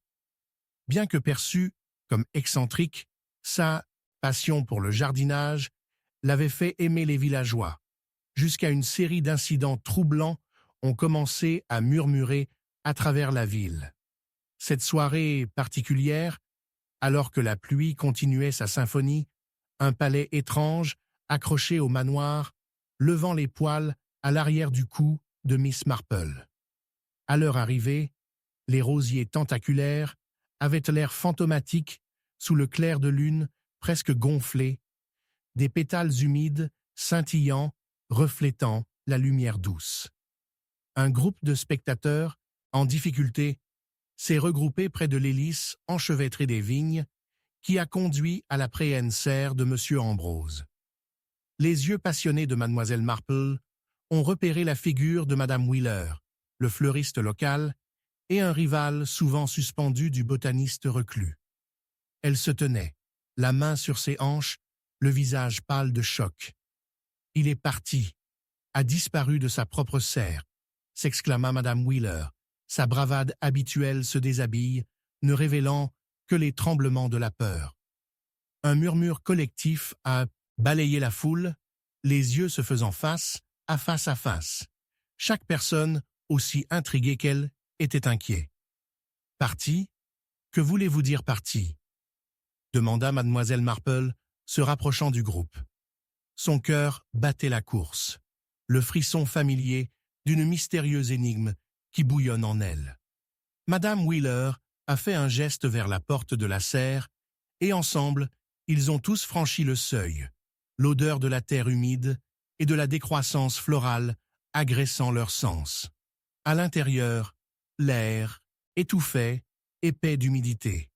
Bien que perçu comme excentrique, sa passion pour le jardinage l'avait fait aimer les villageois, jusqu'à une série d'incidents troublants ont commencé à murmurer à travers la ville. Cette soirée particulière, alors que la pluie continuait sa symphonie, un palais étrange, accroché au manoir, levant les poils à l'arrière du cou de Miss Marple. À leur arrivée, les rosiers tentaculaires avaient l'air fantomatique sous le clair de lune presque gonflé, des pétales humides, scintillant, reflétant la lumière douce. Un groupe de spectateurs, en difficulté, s'est regroupé près de l'hélice enchevêtrée des vignes, qui a conduit à la préhenne-serre de Monsieur Ambrose. Les yeux passionnés de mademoiselle Marple ont repéré la figure de madame Wheeler, le fleuriste local, et un rival souvent suspendu du botaniste reclus. Elle se tenait, la main sur ses hanches, le visage pâle de choc. « Il est parti, a disparu de sa propre serre », s'exclama madame Wheeler. Sa bravade habituelle se déshabille, ne révélant que les tremblements de la peur. Un murmure collectif a balayé la foule, les yeux se faisant face à face à face. Chaque personne, aussi intriguée qu'elle, était inquiet. « Parti? Que voulez-vous dire parti ?» demanda mademoiselle Marple, se rapprochant du groupe. Son cœur battait la course, le frisson familier d'une mystérieuse énigme qui bouillonne en elle. Madame Wheeler a fait un geste vers la porte de la serre, et ensemble, ils ont tous franchi le seuil, l'odeur de la terre humide et de la décroissance florale agressant leurs sens. À l'intérieur, l'air, étouffait, épais d'humidité.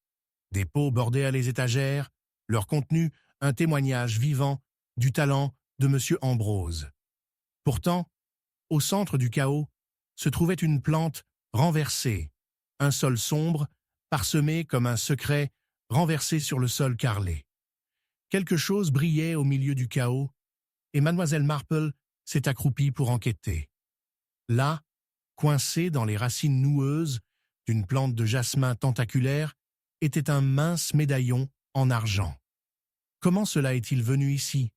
Des pots bordaient les étagères, leur contenu un témoignage vivant du talent de M. Ambrose. Pourtant, au centre du chaos, se trouvait une plante renversée, un sol sombre, parsemé comme un secret renversé sur le sol carrelé. Quelque chose brillait au milieu du chaos, et Mademoiselle Marple s'est accroupie pour enquêter. Là, coincé dans les racines noueuses d'une plante de jasmin tentaculaire, était un mince médaillon en argent. Comment cela est-il venu ici?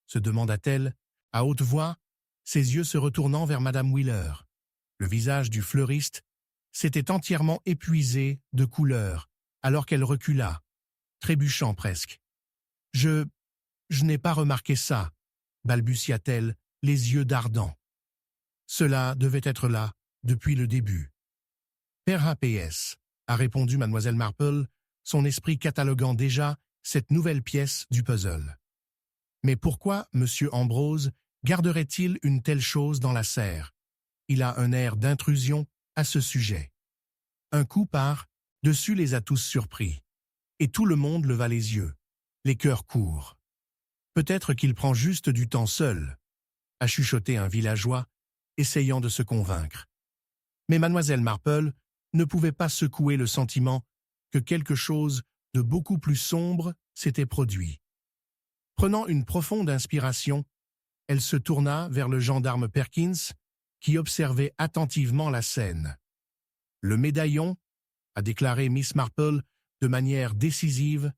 Se demanda-t-elle, à haute voix, ses yeux se retournant vers Madame Wheeler. Le visage du fleuriste s'était entièrement épuisé de couleur, alors qu'elle recula, trébuchant presque. « Je n'ai pas remarqué ça, » balbutia-t-elle, les yeux dardants. Cela devait être là depuis le début. « PS » a répondu Mademoiselle Marple, son esprit cataloguant déjà cette nouvelle pièce du puzzle. Mais pourquoi M. Ambrose garderait-il une telle chose dans la serre? Il a un air d'intrusion à ce sujet. Un coup par-dessus les a tous surpris, et tout le monde leva les yeux, les cœurs courts. Peut-être qu'il prend juste du temps seul, a chuchoté un villageois, essayant de se convaincre. Mais Mademoiselle Marple ne pouvait pas secouer le sentiment que quelque chose de beaucoup plus sombre s'était produit. Prenant une profonde inspiration, elle se tourna vers le gendarme Perkins, qui observait attentivement la scène. « Le médaillon, » a déclaré Miss Marple de manière décisive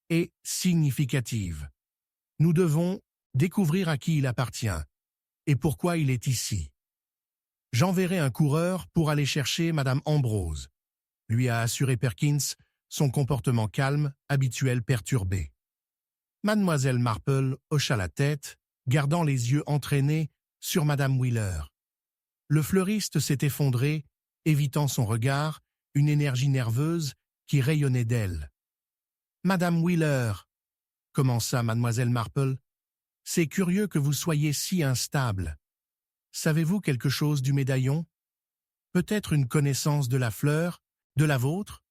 et significative. « Nous devons découvrir à qui il appartient et pourquoi il est ici. J'enverrai un coureur pour aller chercher Madame Ambrose, » lui a assuré Perkins, son comportement calme, habituel perturbé. Mademoiselle Marple hocha la tête, gardant les yeux entraînés sur Madame Wheeler. Le fleuriste s'est effondré, évitant son regard, une énergie nerveuse qui rayonnait d'elle. « Madame Wheeler, » commença Mademoiselle Marple, « c'est curieux que vous soyez si instable. Savez-vous quelque chose du médaillon? Peut-être une connaissance de la fleur, de la vôtre? »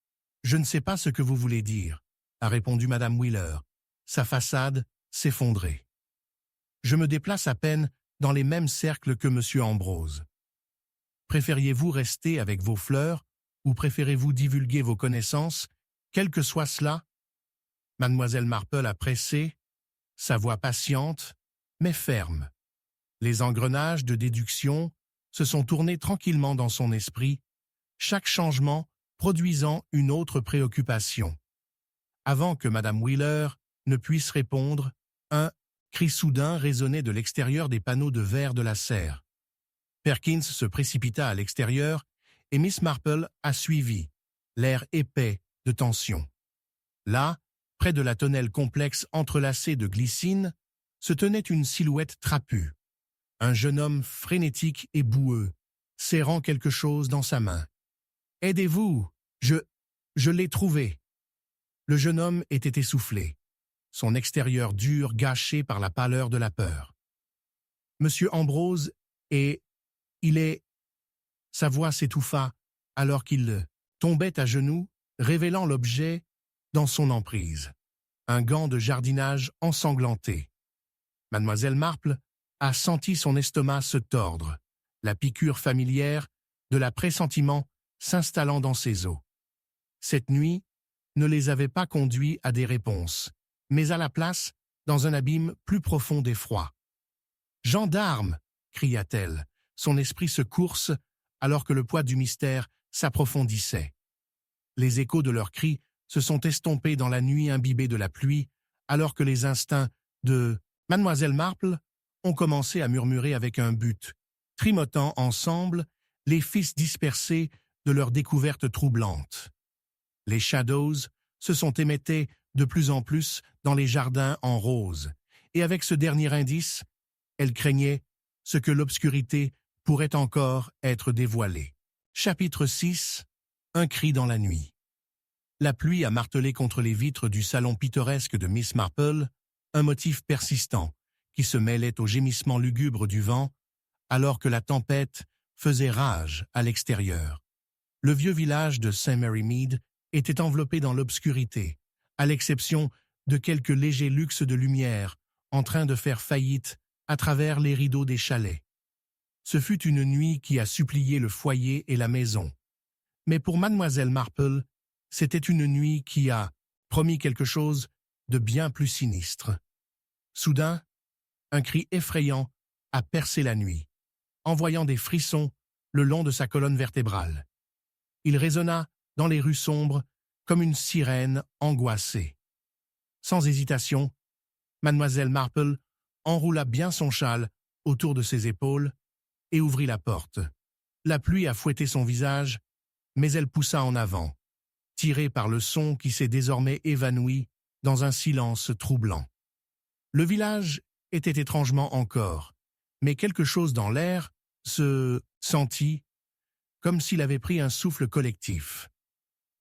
« Je ne sais pas ce que vous voulez dire, » a répondu Madame Wheeler. Sa façade s'effondrait. « Je me déplace à peine dans les mêmes cercles que M. Ambrose. Préfériez-vous rester avec vos fleurs ou préférez-vous divulguer vos connaissances, quel que soit cela? » Mademoiselle Marple a pressé, sa voix patiente, mais ferme. Les engrenages de déduction se sont tournés tranquillement dans son esprit, chaque changement produisant une autre préoccupation. Avant que Madame Wheeler ne puisse répondre, un cri soudain résonnait de l'extérieur des panneaux de verre de la serre. Perkins se précipita à l'extérieur et Miss Marple a suivi, l'air épais de tension. Là, près de la tonnelle complexe entrelacée de glycine, se tenait une silhouette trapue, un jeune homme frénétique et boueux, serrant quelque chose dans sa main. « Aidez-vous, je l'ai trouvé. » Le jeune homme était essoufflé, son extérieur dur gâché par la pâleur de la peur. « Monsieur Ambrose il est... » Sa voix s'étouffa alors qu'il tombait à genoux, révélant l'objet dans son emprise. Un gant de jardinage ensanglanté. Mademoiselle Marple a senti son estomac se tordre, la piqûre familière de la pressentiment s'installant dans ses os. Cette nuit ne les avait pas conduits à des réponses, mais à la place dans un abîme plus profond d'effroi. « Gendarme !» cria-t-elle, son esprit se course alors que le poids du mystère s'approfondissait. Les échos de leurs cris se sont estompés dans la nuit imbibée de la pluie, alors que les instincts de Mademoiselle Marple ont commencé à murmurer avec un but, trimotant ensemble les fils dispersés de leur découverte troublante. Les shadows se sont émettés de plus en plus dans les jardins en rose, et avec ce dernier indice, elle craignait ce que l'obscurité pourrait encore être dévoilée. Chapitre 6. Un cri dans la nuit. La pluie a martelé contre les vitres du salon pittoresque de Miss Marple, un motif persistant qui se mêlait au gémissement lugubre du vent, alors que la tempête faisait rage à l'extérieur. Le vieux village de St. Mary Mead était enveloppé dans l'obscurité, à l'exception de quelques légers luxes de lumière en train de faire faillite à travers les rideaux des chalets. Ce fut une nuit qui a supplié le foyer et la maison. Mais pour mademoiselle Marple, c'était une nuit qui a promis quelque chose de bien plus sinistre. Soudain, un cri effrayant a percé la nuit, envoyant des frissons le long de sa colonne vertébrale. Il résonna dans les rues sombres comme une sirène angoissée. Sans hésitation, mademoiselle Marple enroula bien son châle autour de ses épaules et ouvrit la porte. La pluie a fouetté son visage, mais elle poussa en avant, tirée par le son qui s'est désormais évanoui dans un silence troublant. Le village était étrangement encore, mais quelque chose dans l'air se sentit comme s'il avait pris un souffle collectif.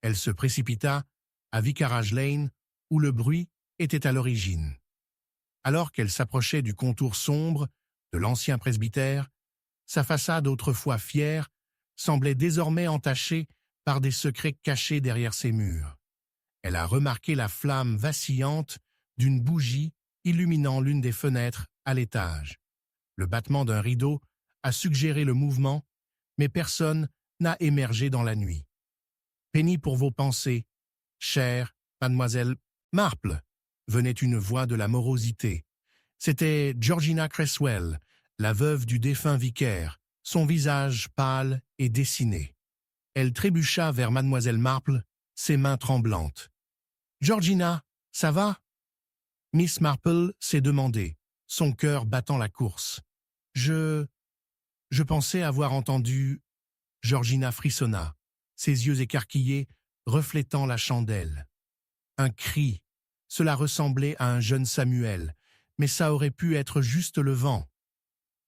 Elle se précipita à Vicarage Lane, où le bruit était à l'origine. Alors qu'elle s'approchait du contour sombre de l'ancien presbytère, sa façade autrefois fière semblait désormais entachée par des secrets cachés derrière ses murs. Elle a remarqué la flamme vacillante d'une bougie illuminant l'une des fenêtres à l'étage. Le battement d'un rideau a suggéré le mouvement, mais personne n'a émergé dans la nuit. « Penny pour vos pensées, chère mademoiselle Marple », venait une voix de la morosité. C'était Georgina Cresswell, la veuve du défunt vicaire, son visage pâle et dessiné. Elle trébucha vers mademoiselle Marple, ses mains tremblantes. « Georgina, ça va ?» Miss Marple s'est demandé, son cœur battant la course. « Je pensais avoir entendu... » Georgina frissonna, ses yeux écarquillés reflétant la chandelle. Un cri. Cela ressemblait à un jeune Samuel, mais ça aurait pu être juste le vent.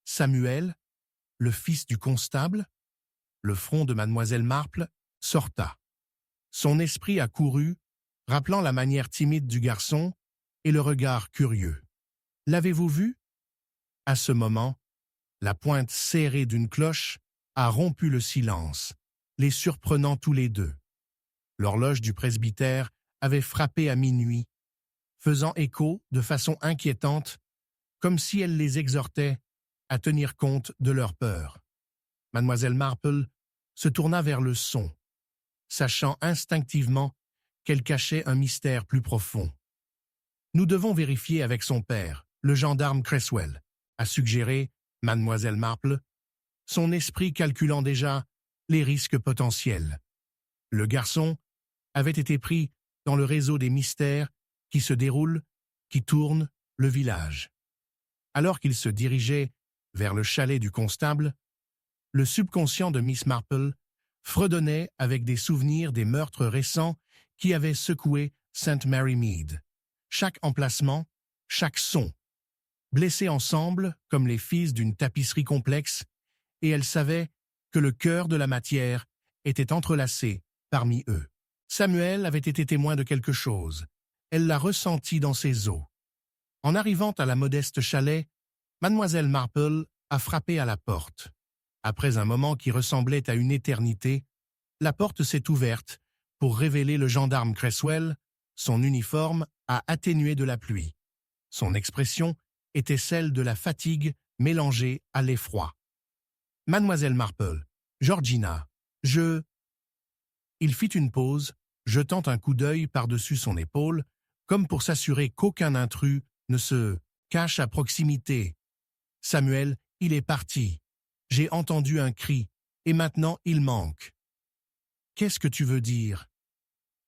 Samuel, le fils du constable, le front de mademoiselle Marple sorta. Son esprit accourut, rappelant la manière timide du garçon et le regard curieux. « L'avez-vous vu ?» À ce moment, la pointe serrée d'une cloche a rompu le silence, les surprenant tous les deux. L'horloge du presbytère avait frappé à minuit, faisant écho de façon inquiétante, comme si elle les exhortait à tenir compte de leur peur. Mademoiselle Marple se tourna vers le son, sachant instinctivement qu'elle cachait un mystère plus profond. « Nous devons vérifier avec son père, le gendarme Cresswell », a suggéré mademoiselle Marple, son esprit calculant déjà les risques potentiels. Le garçon avait été pris dans le réseau des mystères qui se déroulent, qui tournent le village. Alors qu'il se dirigeait vers le chalet du constable, le subconscient de Miss Marple fredonnait avec des souvenirs des meurtres récents qui avaient secoué St. Mary Mead. Chaque emplacement, chaque son, blessés ensemble comme les fils d'une tapisserie complexe, et elle savait que le cœur de la matière était entrelacé parmi eux. Samuel avait été témoin de quelque chose. Elle l'a ressenti dans ses os. En arrivant à la modeste chalet, mademoiselle Marple a frappé à la porte. Après un moment qui ressemblait à une éternité, la porte s'est ouverte pour révéler le gendarme Cresswell. Son uniforme a atténué de la pluie. Son expression était celle de la fatigue mélangée à l'effroi. « Mademoiselle Marple, Georgina, Il fit une pause, jetant un coup d'œil par-dessus son épaule, comme pour s'assurer qu'aucun intrus ne se cache à proximité. « Samuel, il est parti. J'ai entendu un cri, et maintenant il manque. »« Qu'est-ce que tu veux dire ?»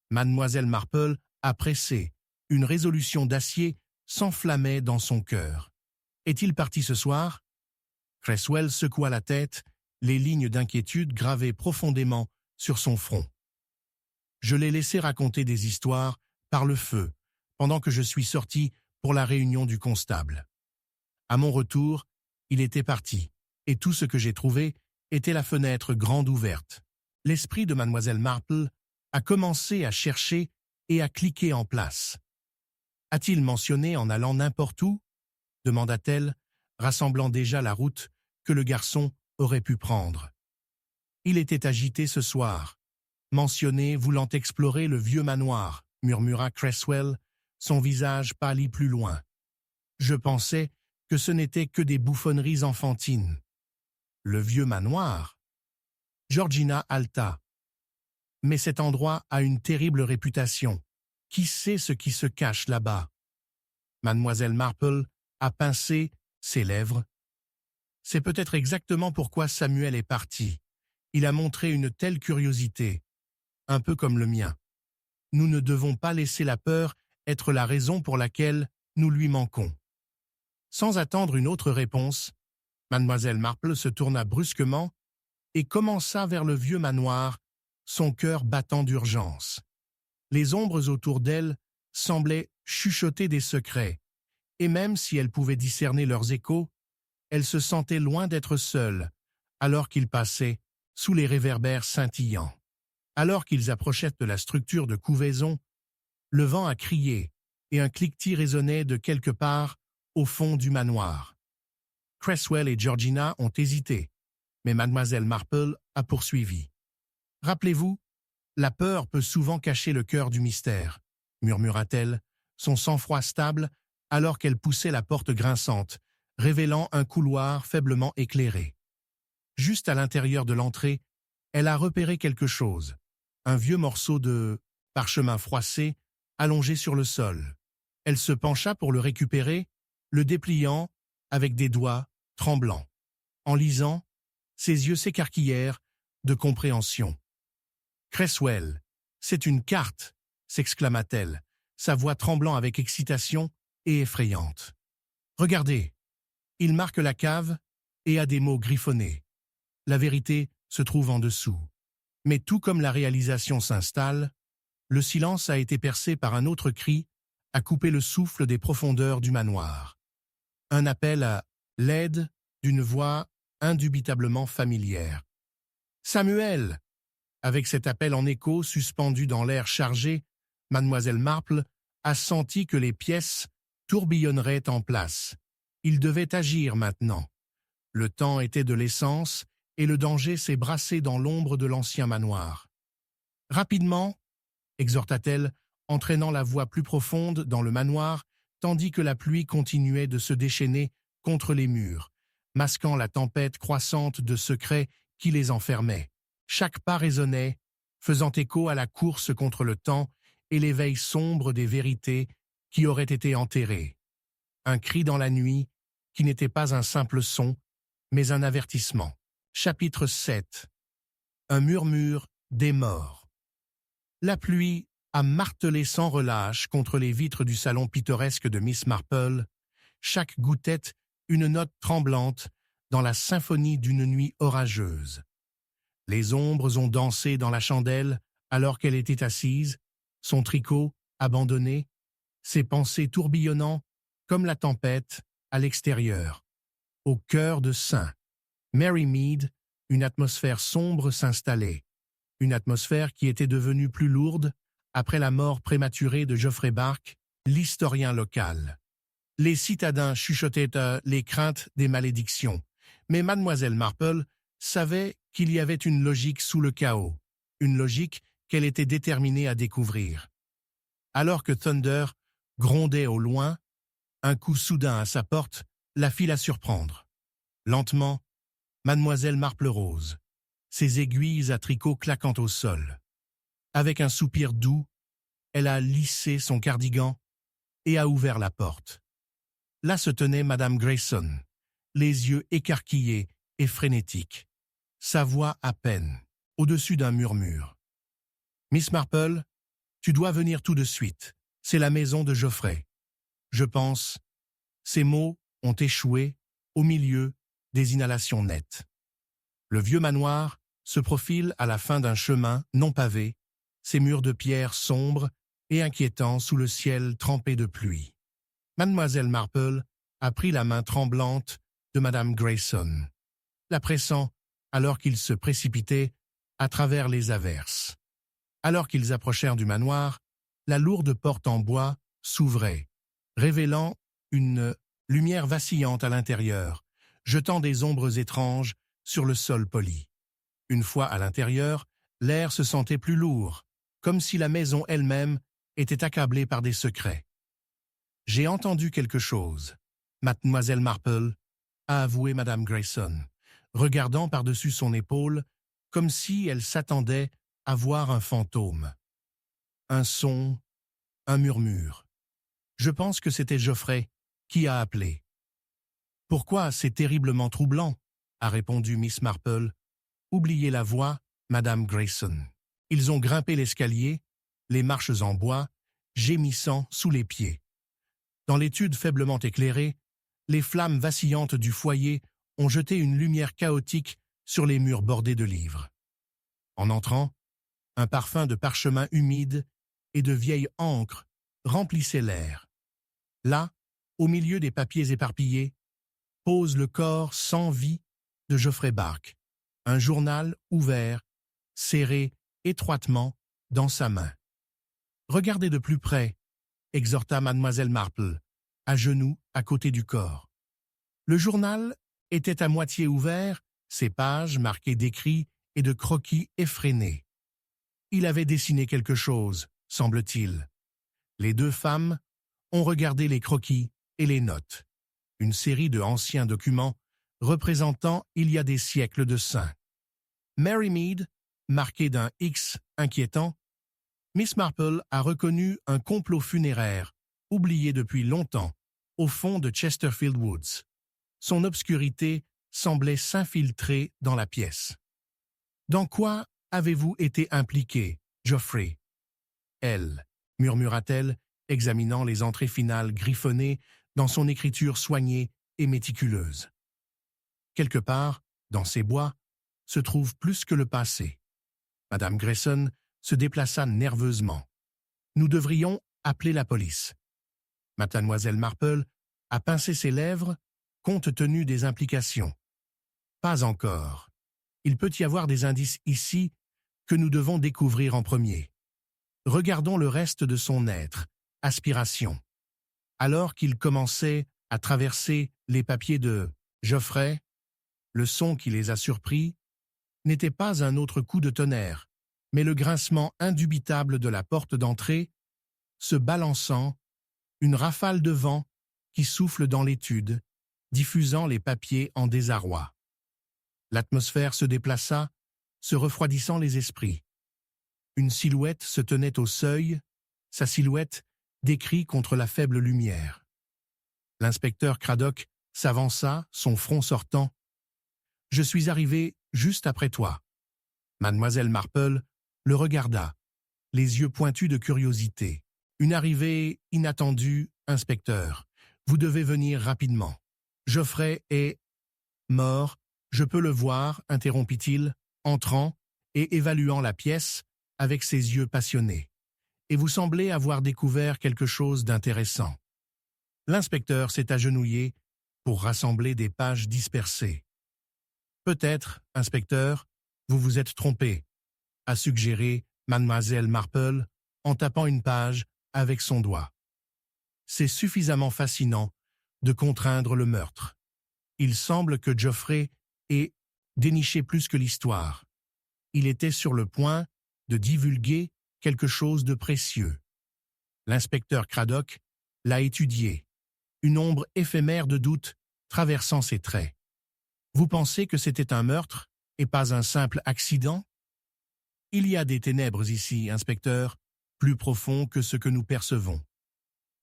Mademoiselle Marple a pressé. Une résolution d'acier s'enflammait dans son cœur. « Est-il parti ce soir ?» Cresswell secoua la tête, les lignes d'inquiétude gravées profondément sur son front. « Je l'ai laissé raconter des histoires par le feu pendant que je suis sorti pour la réunion du constable. À mon retour, il était parti, et tout ce que j'ai trouvé était la fenêtre grande ouverte. » L'esprit de mademoiselle Marple a commencé à chercher et à cliquer en place. « A-t-il mentionné en allant n'importe où ?» demanda-t-elle, rassemblant déjà la route que le garçon aurait pu prendre. Il était agité ce soir. Mentionné voulant explorer le vieux manoir, murmura Cresswell, son visage pâlit plus loin. Je pensais que ce n'était que des bouffonneries enfantines. Le vieux manoir? Georgina haleta. Mais cet endroit a une terrible réputation. Qui sait ce qui se cache là-bas? Mademoiselle Marple a pincé ses lèvres. C'est peut-être exactement pourquoi Samuel est parti. Il a montré une telle curiosité, un peu comme le mien. Nous ne devons pas laisser la peur être la raison pour laquelle nous lui manquons. Sans attendre une autre réponse, Mademoiselle Marple se tourna brusquement et commença vers le vieux manoir, son cœur battant d'urgence. Les ombres autour d'elle semblaient chuchoter des secrets, et même si elle pouvait discerner leurs échos, elle se sentait loin d'être seule, alors qu'ils passaient sous les réverbères scintillants. Alors qu'ils approchaient de la structure de couvaison, le vent a crié et un cliquetis résonnait de quelque part au fond du manoir. Cresswell et Georgina ont hésité, mais Mademoiselle Marple a poursuivi. « Rappelez-vous, la peur peut souvent cacher le cœur du mystère, » murmura-t-elle, son sang-froid stable alors qu'elle poussait la porte grinçante, révélant un couloir faiblement éclairé. Juste à l'intérieur de l'entrée, elle a repéré quelque chose, un vieux morceau de parchemin froissé allongé sur le sol. Elle se pencha pour le récupérer, le dépliant avec des doigts tremblants. En lisant, ses yeux s'écarquillèrent de compréhension. « Cresswell, c'est une carte !» s'exclama-t-elle, sa voix tremblant avec excitation et effrayante. « Regardez, il marque la cave et a des mots griffonnés. La vérité se trouve en dessous. Mais tout comme la réalisation s'installe, le silence a été percé par un autre cri à couper le souffle des profondeurs du manoir. Un appel à l'aide d'une voix indubitablement familière. « Samuel !» Avec cet appel en écho suspendu dans l'air chargé, Mademoiselle Marple a senti que les pièces tourbillonneraient en place. Il devait agir maintenant. Le temps était de l'essence et le danger s'est brassé dans l'ombre de l'ancien manoir. « Rapidement !» exhorta-t-elle, entraînant la voix plus profonde dans le manoir, tandis que la pluie continuait de se déchaîner contre les murs, masquant la tempête croissante de secrets qui les enfermaient. Chaque pas résonnait, faisant écho à la course contre le temps et l'éveil sombre des vérités qui auraient été enterrées. Un cri dans la nuit qui n'était pas un simple son, mais un avertissement. Chapitre 7. Un murmure des morts. La pluie a martelé sans relâche contre les vitres du salon pittoresque de Miss Marple, chaque goutette une note tremblante dans la symphonie d'une nuit orageuse. Les ombres ont dansé dans la chandelle alors qu'elle était assise, son tricot abandonné, ses pensées tourbillonnant comme la tempête à l'extérieur. Au cœur de St. Mary Mead, une atmosphère sombre s'installait, une atmosphère qui était devenue plus lourde après la mort prématurée de Geoffrey Barke, l'historien local. Les citadins chuchotaient les craintes des malédictions, mais Mademoiselle Marple savait qu'il y avait une logique sous le chaos, une logique qu'elle était déterminée à découvrir. Alors que Thunder grondait au loin, un coup soudain à sa porte la fit la surprendre. Lentement, Mademoiselle Marple Rose, ses aiguilles à tricot claquant au sol. Avec un soupir doux, elle a lissé son cardigan et a ouvert la porte. Là se tenait Madame Grayson, les yeux écarquillés et frénétiques, sa voix à peine, au-dessus d'un murmure. « Miss Marple, tu dois venir tout de suite. C'est la maison de Geoffrey. Je pense. » Ces mots ont échoué au milieu des inhalations nettes. Le vieux manoir se profile à la fin d'un chemin non pavé, ses murs de pierre sombres et inquiétants sous le ciel trempé de pluie. Mademoiselle Marple a pris la main tremblante de Madame Grayson, la pressant alors qu'ils se précipitaient à travers les averses. Alors qu'ils approchèrent du manoir, la lourde porte en bois s'ouvrait, révélant une lumière vacillante à l'intérieur, jetant des ombres étranges sur le sol poli. Une fois à l'intérieur, l'air se sentait plus lourd, comme si la maison elle-même était accablée par des secrets. « J'ai entendu quelque chose, Mademoiselle Marple », a avoué Madame Grayson, regardant par-dessus son épaule, comme si elle s'attendait à voir un fantôme. Un son, un murmure. Je pense que c'était Geoffrey qui a appelé. « Pourquoi c'est terriblement troublant ?» a répondu Miss Marple. « Oubliez la voix, Madame Grayson. » Ils ont grimpé l'escalier, les marches en bois, gémissant sous les pieds. Dans l'étude faiblement éclairée, les flammes vacillantes du foyer ont jeté une lumière chaotique sur les murs bordés de livres. En entrant, un parfum de parchemin humide et de vieille encre remplissait l'air. Là, au milieu des papiers éparpillés, pose le corps sans vie de Geoffrey Barke, un journal ouvert, serré étroitement dans sa main. « Regardez de plus près », exhorta Mademoiselle Marple, à genoux à côté du corps. Le journal était à moitié ouvert, ses pages marquées d'écrits et de croquis effrénés. Il avait dessiné quelque chose, semble-t-il. Les deux femmes ont regardé les croquis et les notes, une série de anciens documents représentant il y a des siècles de saints. Mary Mead, marquée d'un X inquiétant, Miss Marple a reconnu un complot funéraire, oublié depuis longtemps, au fond de Chesterfield Woods. Son obscurité semblait s'infiltrer dans la pièce. « Dans quoi avez-vous été impliqué, Geoffrey ?» Elle, murmura-t-elle, examinant les entrées finales griffonnées dans son écriture soignée et méticuleuse. Quelque part, dans ces bois, se trouve plus que le passé. Madame Grayson se déplaça nerveusement. « Nous devrions appeler la police. » Mademoiselle Marple a pincé ses lèvres, compte tenu des implications. « Pas encore. Il peut y avoir des indices ici que nous devons découvrir en premier. Regardons le reste de son être, aspiration. » Alors qu'il commençait à traverser les papiers de Geoffrey, le son qui les a surpris n'était pas un autre coup de tonnerre, mais le grincement indubitable de la porte d'entrée, se balançant, une rafale de vent qui souffle dans l'étude, diffusant les papiers en désarroi. L'atmosphère se déplaça, se refroidissant les esprits. Une silhouette se tenait au seuil, sa silhouette décrit contre la faible lumière. L'inspecteur Craddock s'avança, son front sortant. « Je suis arrivé juste après toi. » Mademoiselle Marple le regarda, les yeux pointus de curiosité. « Une arrivée inattendue, inspecteur. Vous devez venir rapidement. Geoffrey est mort, je peux le voir, interrompit-il, entrant et évaluant la pièce avec ses yeux passionnés. Et vous semblez avoir découvert quelque chose d'intéressant. » L'inspecteur s'est agenouillé pour rassembler des pages dispersées. « Peut-être, inspecteur, vous vous êtes trompé, » a suggéré Mademoiselle Marple en tapant une page avec son doigt. « C'est suffisamment fascinant de contraindre le meurtre. Il semble que Geoffrey ait déniché plus que l'histoire. Il était sur le point de divulguer quelque chose de précieux. » L'inspecteur Craddock l'a étudié, une ombre éphémère de doute traversant ses traits. « Vous pensez que c'était un meurtre et pas un simple accident? » « Il y a des ténèbres ici, inspecteur, plus profonds que ce que nous percevons. »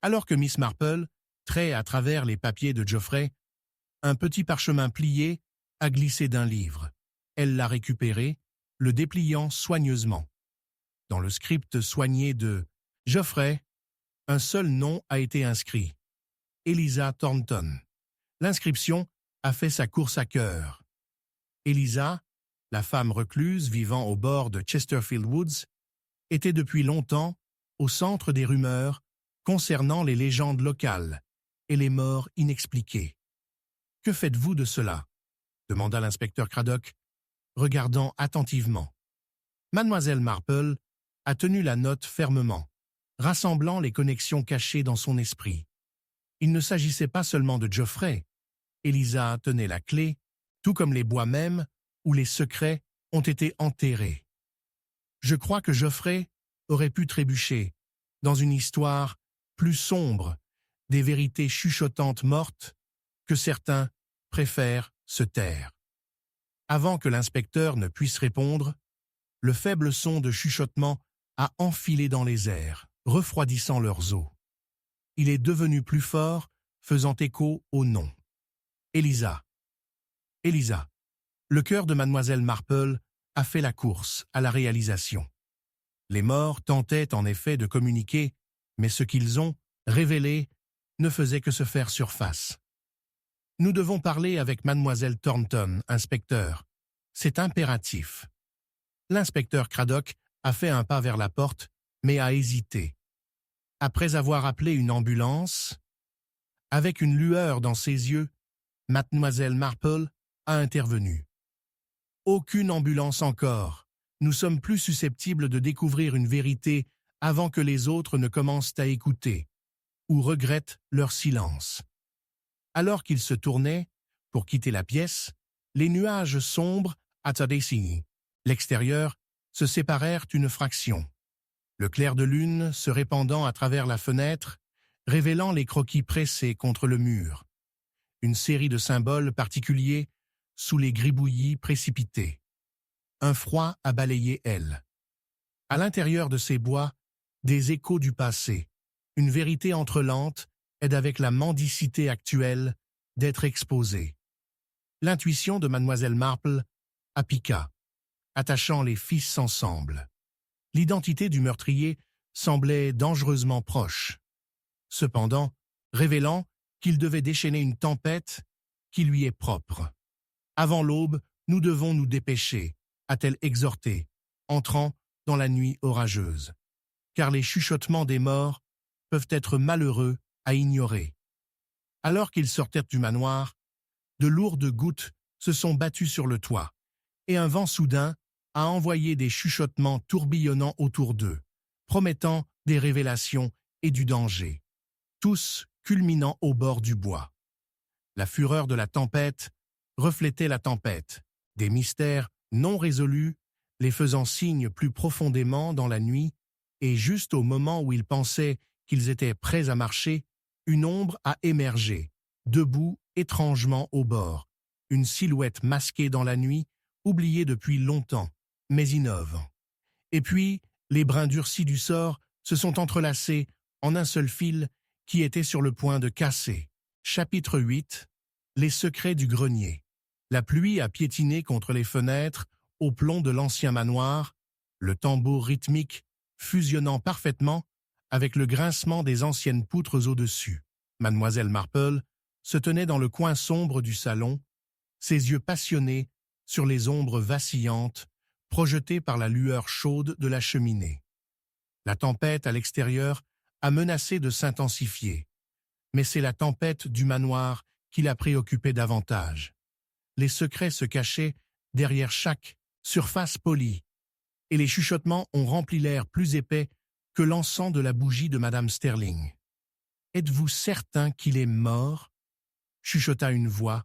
Alors que Miss Marple trait à travers les papiers de Geoffrey, un petit parchemin plié a glissé d'un livre. Elle l'a récupéré, le dépliant soigneusement. Dans le script soigné de Geoffrey, un seul nom a été inscrit. Eliza Thornton. L'inscription a fait sa course à cœur. Eliza, la femme recluse vivant au bord de Chesterfield Woods, était depuis longtemps au centre des rumeurs concernant les légendes locales et les morts inexpliquées. « Que faites-vous de cela ?» demanda l'inspecteur Craddock, regardant attentivement. Mademoiselle Marple a tenu la note fermement, rassemblant les connexions cachées dans son esprit. Il ne s'agissait pas seulement de Geoffrey. Eliza tenait la clé, tout comme les bois mêmes où les secrets ont été enterrés. Je crois que Geoffrey aurait pu trébucher dans une histoire plus sombre, des vérités chuchotantes mortes que certains préfèrent se taire. Avant que l'inspecteur ne puisse répondre, le faible son de chuchotement a enfilé dans les airs, refroidissant leurs os. Il est devenu plus fort, faisant écho au nom. Eliza. Eliza. Le cœur de mademoiselle Marple a fait la course à la réalisation. Les morts tentaient en effet de communiquer, mais ce qu'ils ont révélé ne faisait que se faire surface. Nous devons parler avec mademoiselle Thornton, inspecteur. C'est impératif. L'inspecteur Craddock a fait un pas vers la porte, mais a hésité. Après avoir appelé une ambulance, avec une lueur dans ses yeux, mademoiselle Marple a intervenu. Aucune ambulance encore. Nous sommes plus susceptibles de découvrir une vérité avant que les autres ne commencent à écouter, ou regrettent leur silence. Alors qu'ils se tournaient pour quitter la pièce, les nuages sombres à Tadessigny, l'extérieur, se séparèrent une fraction. Le clair de lune se répandant à travers la fenêtre, révélant les croquis pressés contre le mur. Une série de symboles particuliers sous les gribouillis précipités. Un froid a balayé elle. À l'intérieur de ces bois, des échos du passé, une vérité entrelente aide avec la mendicité actuelle d'être exposée. L'intuition de mademoiselle Marple appliqua, attachant les fils ensemble. L'identité du meurtrier semblait dangereusement proche. Cependant, révélant qu'il devait déchaîner une tempête qui lui est propre. Avant l'aube, nous devons nous dépêcher, a-t-elle exhorté, entrant dans la nuit orageuse. Car les chuchotements des morts peuvent être malheureux à ignorer. Alors qu'ils sortaient du manoir, de lourdes gouttes se sont battues sur le toit, et un vent soudain a envoyé des chuchotements tourbillonnant autour d'eux, promettant des révélations et du danger, tous culminant au bord du bois. La fureur de la tempête reflétait la tempête, des mystères non résolus, les faisant signe plus profondément dans la nuit, et juste au moment où ils pensaient qu'ils étaient prêts à marcher, une ombre a émergé, debout étrangement au bord, une silhouette masquée dans la nuit, oubliée depuis longtemps, mais innovant. Et puis, les brins durcis du sort se sont entrelacés en un seul fil qui était sur le point de casser. Chapitre 8. Les secrets du grenier. La pluie a piétiné contre les fenêtres au plomb de l'ancien manoir, le tambour rythmique fusionnant parfaitement avec le grincement des anciennes poutres au-dessus. Mademoiselle Marple se tenait dans le coin sombre du salon, ses yeux passionnés sur les ombres vacillantes projetées par la lueur chaude de la cheminée. La tempête à l'extérieur a menacé de s'intensifier, mais c'est la tempête du manoir qui la préoccupait davantage. Les secrets se cachaient derrière chaque surface polie, et les chuchotements ont rempli l'air plus épais que l'encens de la bougie de Madame Sterling. « Êtes-vous certain qu'il est mort ?» chuchota une voix,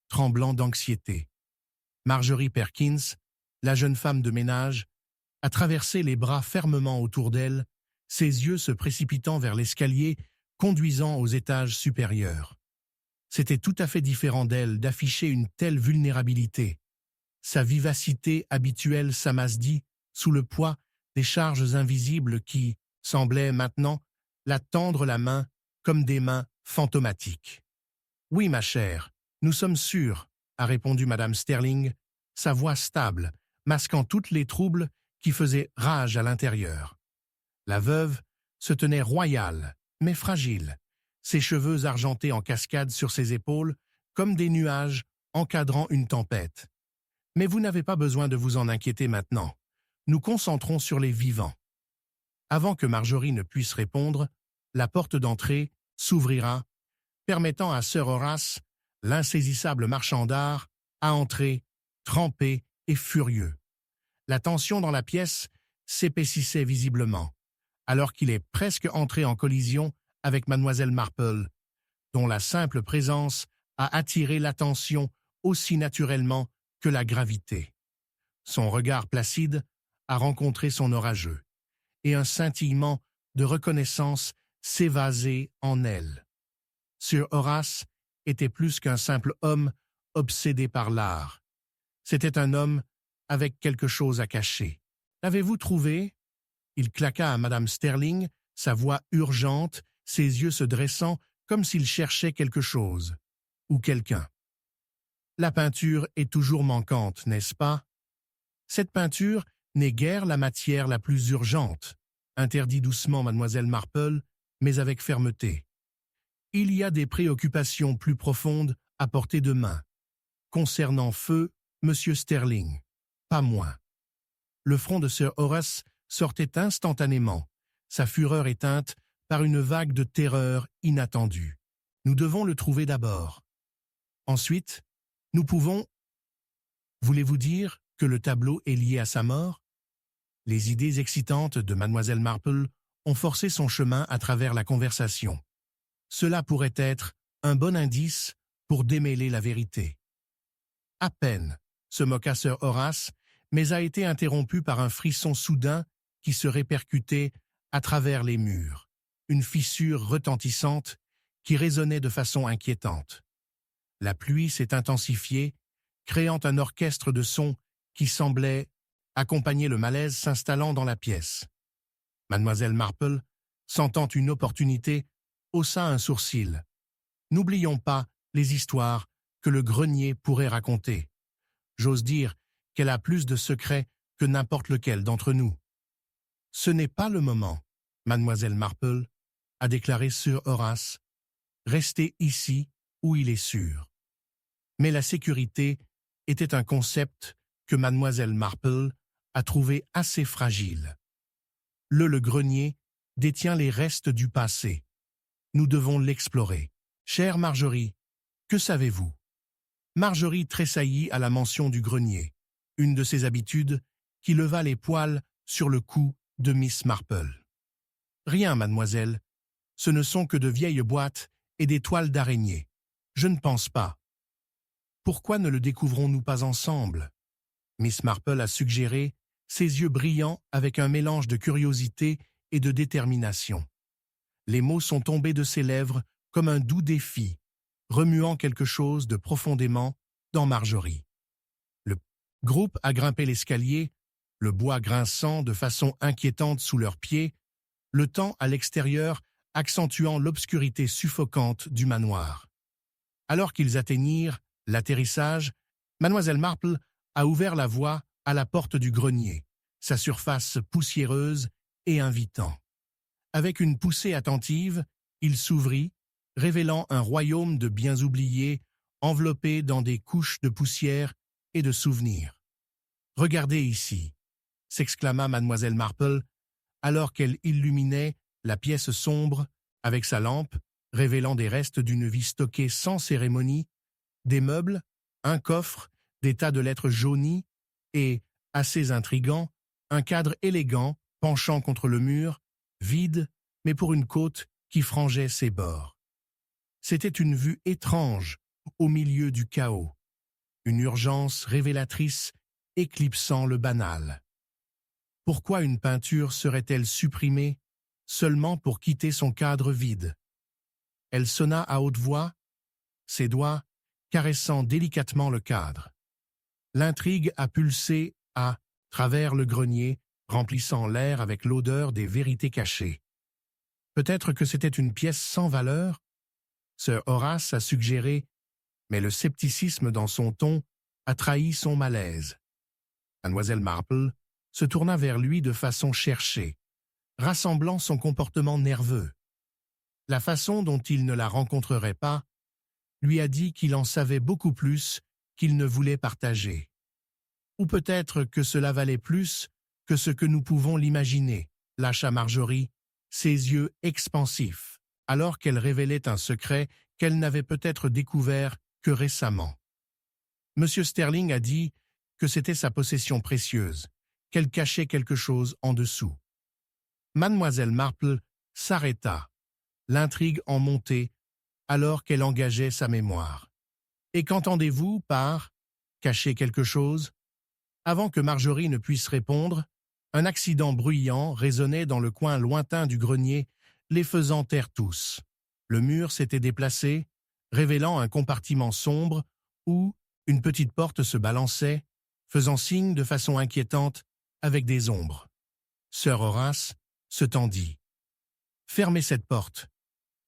tremblant d'anxiété. Marjorie Perkins, la jeune femme de ménage, a traversé les bras fermement autour d'elle, ses yeux se précipitant vers l'escalier conduisant aux étages supérieurs. C'était tout à fait différent d'elle d'afficher une telle vulnérabilité. Sa vivacité habituelle s'amassait sous le poids des charges invisibles qui semblaient maintenant la tendre la main comme des mains fantomatiques. « Oui, ma chère, nous sommes sûrs, » a répondu Madame Sterling, sa voix stable, masquant toutes les troubles qui faisaient rage à l'intérieur. La veuve se tenait royale, mais fragile, ses cheveux argentés en cascade sur ses épaules, comme des nuages encadrant une tempête. Mais vous n'avez pas besoin de vous en inquiéter maintenant. Nous concentrons sur les vivants. Avant que Marjorie ne puisse répondre, la porte d'entrée s'ouvrira, permettant à Sir Horace, l'insaisissable marchand d'art, à entrer, trempé et furieux. La tension dans la pièce s'épaississait visiblement, alors qu'il est presque entré en collision avec mademoiselle Marple, dont la simple présence a attiré l'attention aussi naturellement que la gravité. Son regard placide a rencontré son orageux, et un scintillement de reconnaissance s'évasait en elle. Sir Horace était plus qu'un simple homme obsédé par l'art. C'était un homme avec quelque chose à cacher. « L'avez-vous trouvé ?» Il claqua à Madame Sterling, sa voix urgente, ses yeux se dressant comme s'il cherchait quelque chose, ou quelqu'un. « La peinture est toujours manquante, n'est-ce pas? » « Cette peinture n'est guère la matière la plus urgente, » interdit doucement mademoiselle Marple, mais avec fermeté. « Il y a des préoccupations plus profondes à portée de main. Concernant feu, Monsieur Sterling, pas moins. » Le front de Sir Horace sortait instantanément, sa fureur éteinte par une vague de terreur inattendue. « Nous devons le trouver d'abord. Ensuite, nous pouvons... Voulez-vous dire que le tableau est lié à sa mort? » Les idées excitantes de mademoiselle Marple ont forcé son chemin à travers la conversation. Cela pourrait être un bon indice pour démêler la vérité. « À peine », se moqua Sir Horace, mais a été interrompu par un frisson soudain qui se répercutait à travers les murs, une fissure retentissante qui résonnait de façon inquiétante. La pluie s'est intensifiée, créant un orchestre de sons qui semblait accompagner le malaise s'installant dans la pièce. Mademoiselle Marple, sentant une opportunité, haussa un sourcil. « N'oublions pas les histoires que le grenier pourrait raconter. J'ose dire qu'elle a plus de secrets que n'importe lequel d'entre nous. »« Ce n'est pas le moment, mademoiselle Marple, » a déclaré Sir Horace. « Restez ici où il est sûr. » Mais la sécurité était un concept que mademoiselle Marple a trouvé assez fragile. Le grenier détient les restes du passé. Nous devons l'explorer. Chère Marjorie, que savez-vous? Marjorie tressaillit à la mention du grenier, une de ses habitudes qui leva les poils sur le cou de Miss Marple. « Rien, mademoiselle. Ce ne sont que de vieilles boîtes et des toiles d'araignée. Je ne pense pas. » « Pourquoi ne le découvrons-nous pas ensemble ?» Miss Marple a suggéré, ses yeux brillants avec un mélange de curiosité et de détermination. Les mots sont tombés de ses lèvres comme un doux défi, remuant quelque chose de profondément dans Marjorie. Le groupe a grimpé l'escalier, le bois grinçant de façon inquiétante sous leurs pieds, le temps à l'extérieur accentuant l'obscurité suffocante du manoir. Alors qu'ils atteignirent l'atterrissage, mademoiselle Marple a ouvert la voie à la porte du grenier, sa surface poussiéreuse et invitant. Avec une poussée attentive, il s'ouvrit, révélant un royaume de biens oubliés, enveloppé dans des couches de poussière et de souvenirs. « Regardez ici !» s'exclama mademoiselle Marple, alors qu'elle illuminait la pièce sombre avec sa lampe, révélant des restes d'une vie stockée sans cérémonie, des meubles, un coffre, des tas de lettres jaunies et, assez intrigant, un cadre élégant penchant contre le mur, vide, mais pour une côte qui frangeait ses bords. C'était une vue étrange au milieu du chaos, une urgence révélatrice éclipsant le banal. Pourquoi une peinture serait-elle supprimée seulement pour quitter son cadre vide? Elle sonna à haute voix, ses doigts caressant délicatement le cadre. L'intrigue a pulsé à travers le grenier, remplissant l'air avec l'odeur des vérités cachées. Peut-être que c'était une pièce sans valeur? Sir Horace a suggéré, mais le scepticisme dans son ton a trahi son malaise. Mademoiselle Marple se tourna vers lui de façon cherchée, rassemblant son comportement nerveux. La façon dont il ne la rencontrerait pas lui a dit qu'il en savait beaucoup plus qu'il ne voulait partager. Ou peut-être que cela valait plus que ce que nous pouvons l'imaginer, lâcha Marjorie, ses yeux expansifs, alors qu'elle révélait un secret qu'elle n'avait peut-être découvert que récemment. Monsieur Sterling a dit que c'était sa possession précieuse, qu'elle cachait quelque chose en dessous. Mademoiselle Marple s'arrêta, l'intrigue en montée, alors qu'elle engageait sa mémoire. « Et qu'entendez-vous par... » cacher quelque chose? Avant que Marjorie ne puisse répondre, un accident bruyant résonnait dans le coin lointain du grenier, les faisant taire tous. Le mur s'était déplacé, révélant un compartiment sombre où une petite porte se balançait, faisant signe de façon inquiétante avec des ombres. Sir Horace se tendit. « Fermez cette porte !»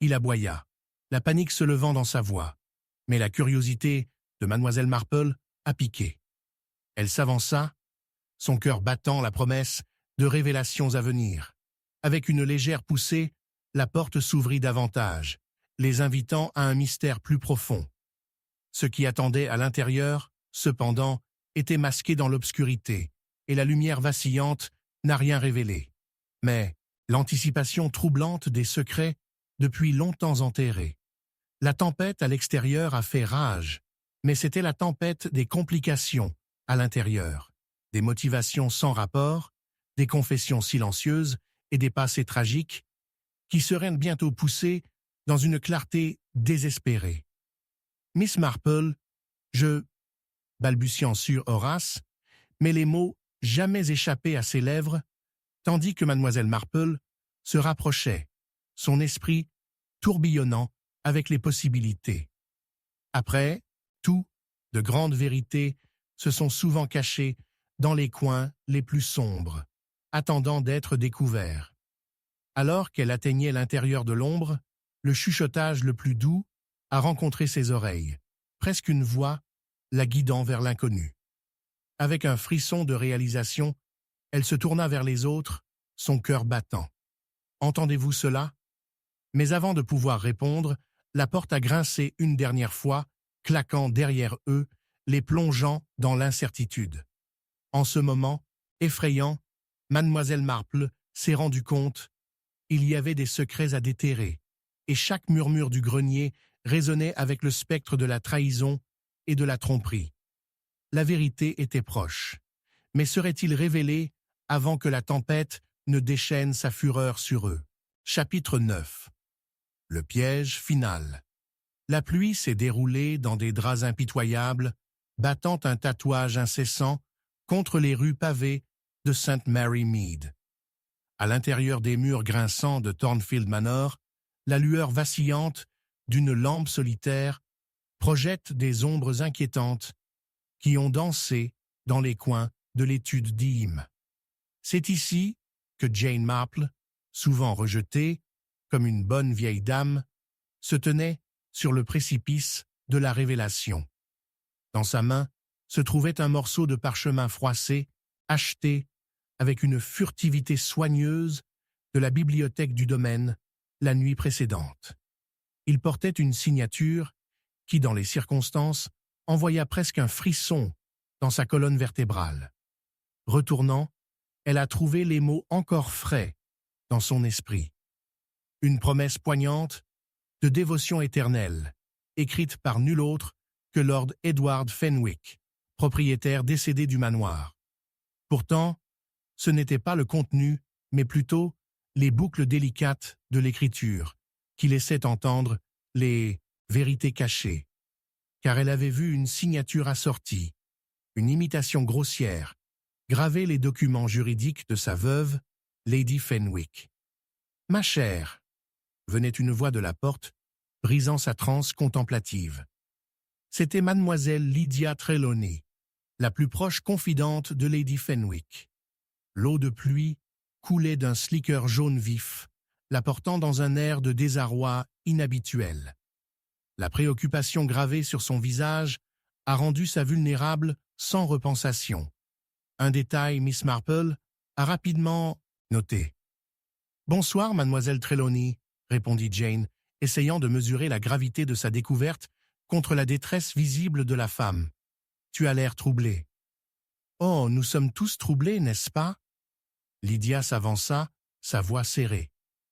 Il aboya, la panique se levant dans sa voix. Mais la curiosité de Mademoiselle Marple a piqué. Elle s'avança, son cœur battant la promesse de révélations à venir. Avec une légère poussée, la porte s'ouvrit davantage, les invitant à un mystère plus profond. Ce qui attendait à l'intérieur, cependant, était masqué dans l'obscurité, et la lumière vacillante n'a rien révélé. Mais l'anticipation troublante des secrets depuis longtemps enterrés. La tempête à l'extérieur a fait rage, mais c'était la tempête des complications à l'intérieur, des motivations sans rapport, des confessions silencieuses et des passés tragiques qui seraient bientôt poussés dans une clarté désespérée. « Miss Marple, balbutiant sur Horace, mais les mots jamais échappés à ses lèvres, tandis que Mademoiselle Marple se rapprochait, son esprit tourbillonnant avec les possibilités. Après, tout, de grandes vérités se sont souvent cachées dans les coins les plus sombres, attendant d'être découverts. Alors qu'elle atteignait l'intérieur de l'ombre, le chuchotage le plus doux a rencontré ses oreilles, presque une voix la guidant vers l'inconnu. Avec un frisson de réalisation, elle se tourna vers les autres, son cœur battant. « Entendez-vous cela ?» Mais avant de pouvoir répondre, la porte a grincé une dernière fois, claquant derrière eux, les plongeant dans l'incertitude. En ce moment, effrayant, Mademoiselle Marple s'est rendu compte il y avait des secrets à déterrer, et chaque murmure du grenier résonnait avec le spectre de la trahison et de la tromperie. La vérité était proche, mais serait-il révélé avant que la tempête ne déchaîne sa fureur sur eux? Chapitre 9. Le piège final. La pluie s'est déroulée dans des draps impitoyables, battant un tatouage incessant contre les rues pavées de St. Mary Mead. À l'intérieur des murs grinçants de Thornfield Manor, la lueur vacillante d'une lampe solitaire projette des ombres inquiétantes qui ont dansé dans les coins de l'étude d'Ihm. C'est ici que Jane Marple, souvent rejetée, comme une bonne vieille dame, se tenait sur le précipice de la révélation. Dans sa main se trouvait un morceau de parchemin froissé, acheté avec une furtivité soigneuse de la bibliothèque du domaine la nuit précédente. Il portait une signature qui, dans les circonstances, envoya presque un frisson dans sa colonne vertébrale. Retournant, elle a trouvé les mots encore frais dans son esprit. Une promesse poignante de dévotion éternelle, écrite par nul autre que Lord Edward Fenwick, propriétaire décédé du manoir. Pourtant, ce n'était pas le contenu, mais plutôt les boucles délicates de l'écriture qui laissaient entendre les vérités cachées, car elle avait vu une signature assortie, une imitation grossière, graver les documents juridiques de sa veuve, Lady Fenwick. « Ma chère !» venait une voix de la porte, brisant sa transe contemplative. C'était mademoiselle Lydia Trelawney, la plus proche confidente de Lady Fenwick. L'eau de pluie coulait d'un slicker jaune vif, la portant dans un air de désarroi inhabituel. La préoccupation gravée sur son visage a rendu sa vulnérable sans repensation. Un détail Miss Marple a rapidement noté. « Bonsoir, mademoiselle Trelawney », répondit Jane, essayant de mesurer la gravité de sa découverte contre la détresse visible de la femme. « Tu as l'air troublée. »« Oh, nous sommes tous troublés, n'est-ce pas ?» Lydia s'avança, sa voix serrée.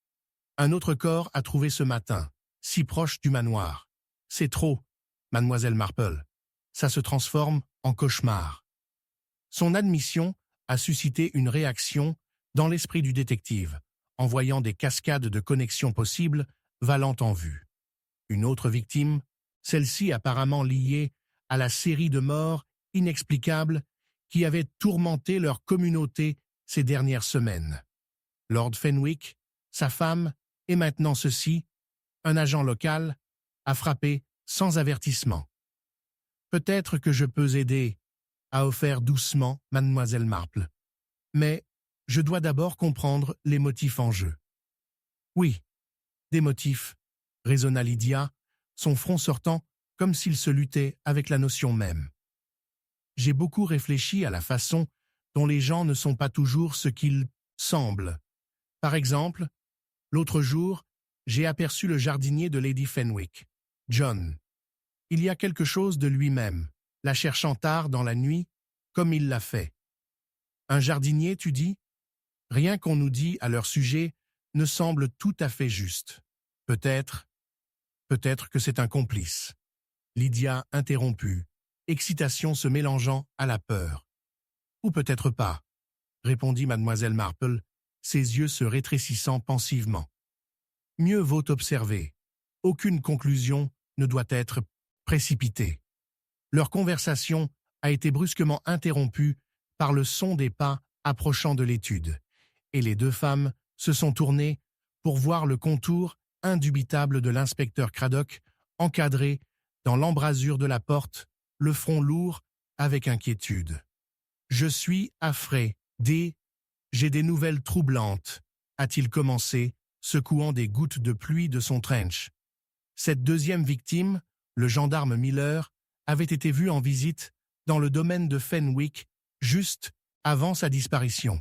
« Un autre corps a trouvé ce matin, si proche du manoir. C'est trop, mademoiselle Marple. Ça se transforme en cauchemar. » Son admission a suscité une réaction dans l'esprit du détective, en voyant des cascades de connexions possibles valant en vue. Une autre victime, celle-ci apparemment liée à la série de morts inexplicable qui avait tourmenté leur communauté ces dernières semaines. Lord Fenwick, sa femme, et maintenant ceci, un agent local, a frappé sans avertissement. Peut-être que je peux aider, a offert doucement mademoiselle Marple. Mais je dois d'abord comprendre les motifs en jeu. Oui, des motifs, raisonna Lydia, son front sortant comme s'il se luttait avec la notion même. J'ai beaucoup réfléchi à la façon dont les gens ne sont pas toujours ce qu'ils semblent. Par exemple, l'autre jour, j'ai aperçu le jardinier de Lady Fenwick, John. Il y a quelque chose de lui-même, la cherchant tard dans la nuit, comme il l'a fait. Un jardinier, tu dis? Rien qu'on nous dit à leur sujet ne semble tout à fait juste. Peut-être que c'est un complice. Lydia interromput, excitation se mélangeant à la peur. Ou peut-être pas, répondit mademoiselle Marple, ses yeux se rétrécissant pensivement. Mieux vaut observer. Aucune conclusion ne doit être précipitée. Leur conversation a été brusquement interrompue par le son des pas approchant de l'étude, et les deux femmes se sont tournées pour voir le contour indubitable de l'inspecteur Craddock encadré dans l'embrasure de la porte, le front lourd avec inquiétude. « Je suis affré, j'ai des nouvelles troublantes, a-t-il commencé, secouant des gouttes de pluie de son trench. Cette deuxième victime, le gendarme Miller, avait été vu en visite dans le domaine de Fenwick juste avant sa disparition.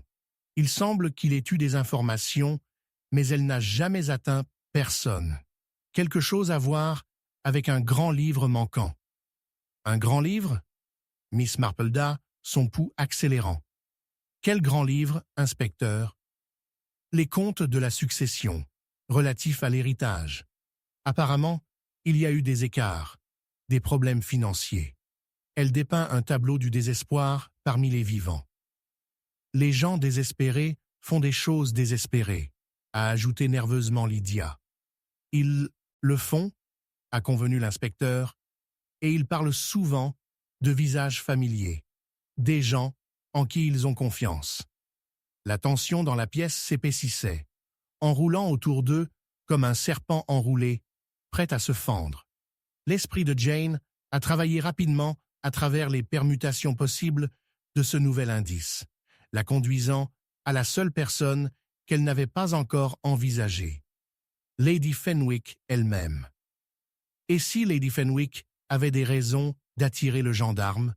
Il semble qu'il ait eu des informations, mais elle n'a jamais atteint personne. Quelque chose à voir avec un grand livre manquant. Un grand livre? Miss Marpleda, son pouls accélérant. Quel grand livre, inspecteur? Les comptes de la succession, relatifs à l'héritage. Apparemment, il y a eu des écarts, des problèmes financiers. Elle dépeint un tableau du désespoir parmi les vivants. Les gens désespérés font des choses désespérées, a ajouté nerveusement Lydia. Ils le font, a convenu l'inspecteur, et ils parlent souvent de visages familiers, des gens en qui ils ont confiance. La tension dans la pièce s'épaississait, enroulant autour d'eux comme un serpent enroulé, prêt à se fendre. L'esprit de Jane a travaillé rapidement à travers les permutations possibles de ce nouvel indice, la conduisant à la seule personne qu'elle n'avait pas encore envisagée, Lady Fenwick elle-même. Et si Lady Fenwick avait des raisons d'attirer le gendarme,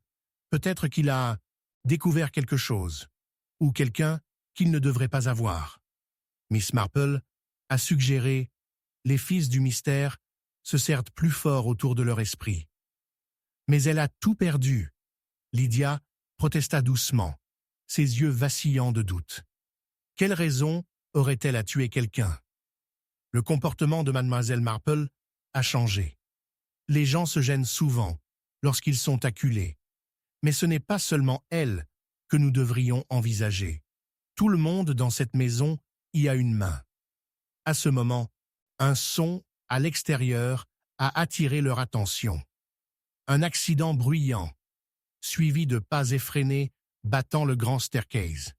peut-être qu'il a découvert quelque chose, ou quelqu'un qu'il ne devrait pas avoir. Miss Marple a suggéré « les fils du mystère se serrent plus fort autour de leur esprit ». Mais elle a tout perdu. Lydia protesta doucement, ses yeux vacillants de doute. Quelle raison aurait-elle à tuer quelqu'un? Le comportement de mademoiselle Marple a changé. Les gens se gênent souvent lorsqu'ils sont acculés. Mais ce n'est pas seulement elle que nous devrions envisager. Tout le monde dans cette maison y a une main. À ce moment, un son à l'extérieur a attiré leur attention. Un accident bruyant, suivi de pas effrénés battant le grand staircase.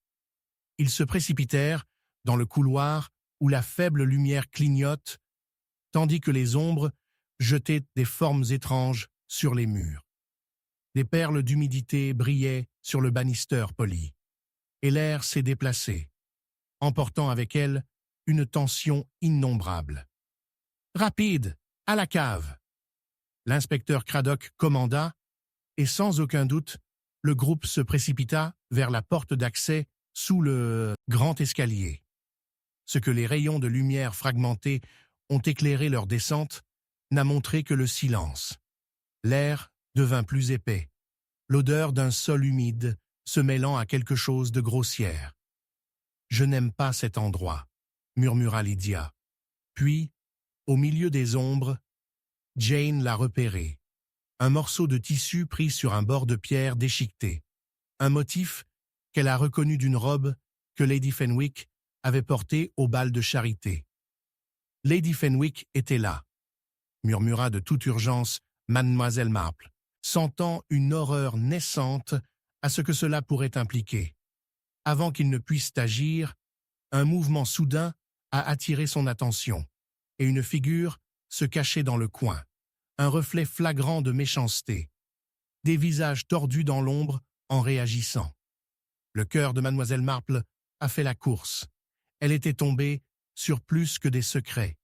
Ils se précipitèrent dans le couloir où la faible lumière clignote, tandis que les ombres jetaient des formes étranges sur les murs. Des perles d'humidité brillaient sur le banister poli, et l'air s'est déplacé, emportant avec elle une tension innombrable. « Rapide, à la cave !» L'inspecteur Craddock commanda, et sans aucun doute, le groupe se précipita vers la porte d'accès sous le grand escalier. Ce que les rayons de lumière fragmentés ont éclairé leur descente n'a montré que le silence. L'air devint plus épais, l'odeur d'un sol humide se mêlant à quelque chose de grossière. « Je n'aime pas cet endroit », murmura Lydia. Puis, au milieu des ombres, Jane l'a repéré. Un morceau de tissu pris sur un bord de pierre déchiqueté. Un motif qu'elle a reconnu d'une robe que Lady Fenwick avait portée au bal de charité. Lady Fenwick était là, murmura de toute urgence mademoiselle Marple, sentant une horreur naissante à ce que cela pourrait impliquer. Avant qu'il ne puisse agir, un mouvement soudain a attiré son attention, et une figure se cachait dans le coin, un reflet flagrant de méchanceté, des visages tordus dans l'ombre en réagissant. Le cœur de Mademoiselle Marple a fait la course. Elle était tombée sur plus que des secrets.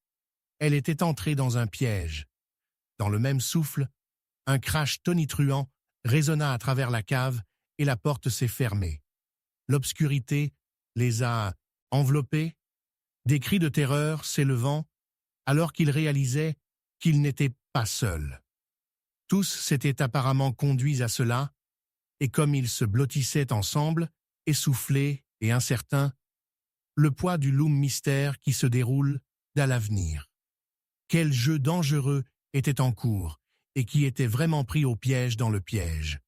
Elle était entrée dans un piège. Dans le même souffle, un crash tonitruant résonna à travers la cave et la porte s'est fermée. L'obscurité les a enveloppés, des cris de terreur s'élevant alors qu'ils réalisaient qu'ils n'étaient pas seuls. Tous s'étaient apparemment conduits à cela, et comme ils se blottissaient ensemble, essoufflés et incertains, le poids du loom mystère qui se déroule à l'avenir. Quel jeu dangereux était en cours et qui était vraiment pris au piège dans le piège.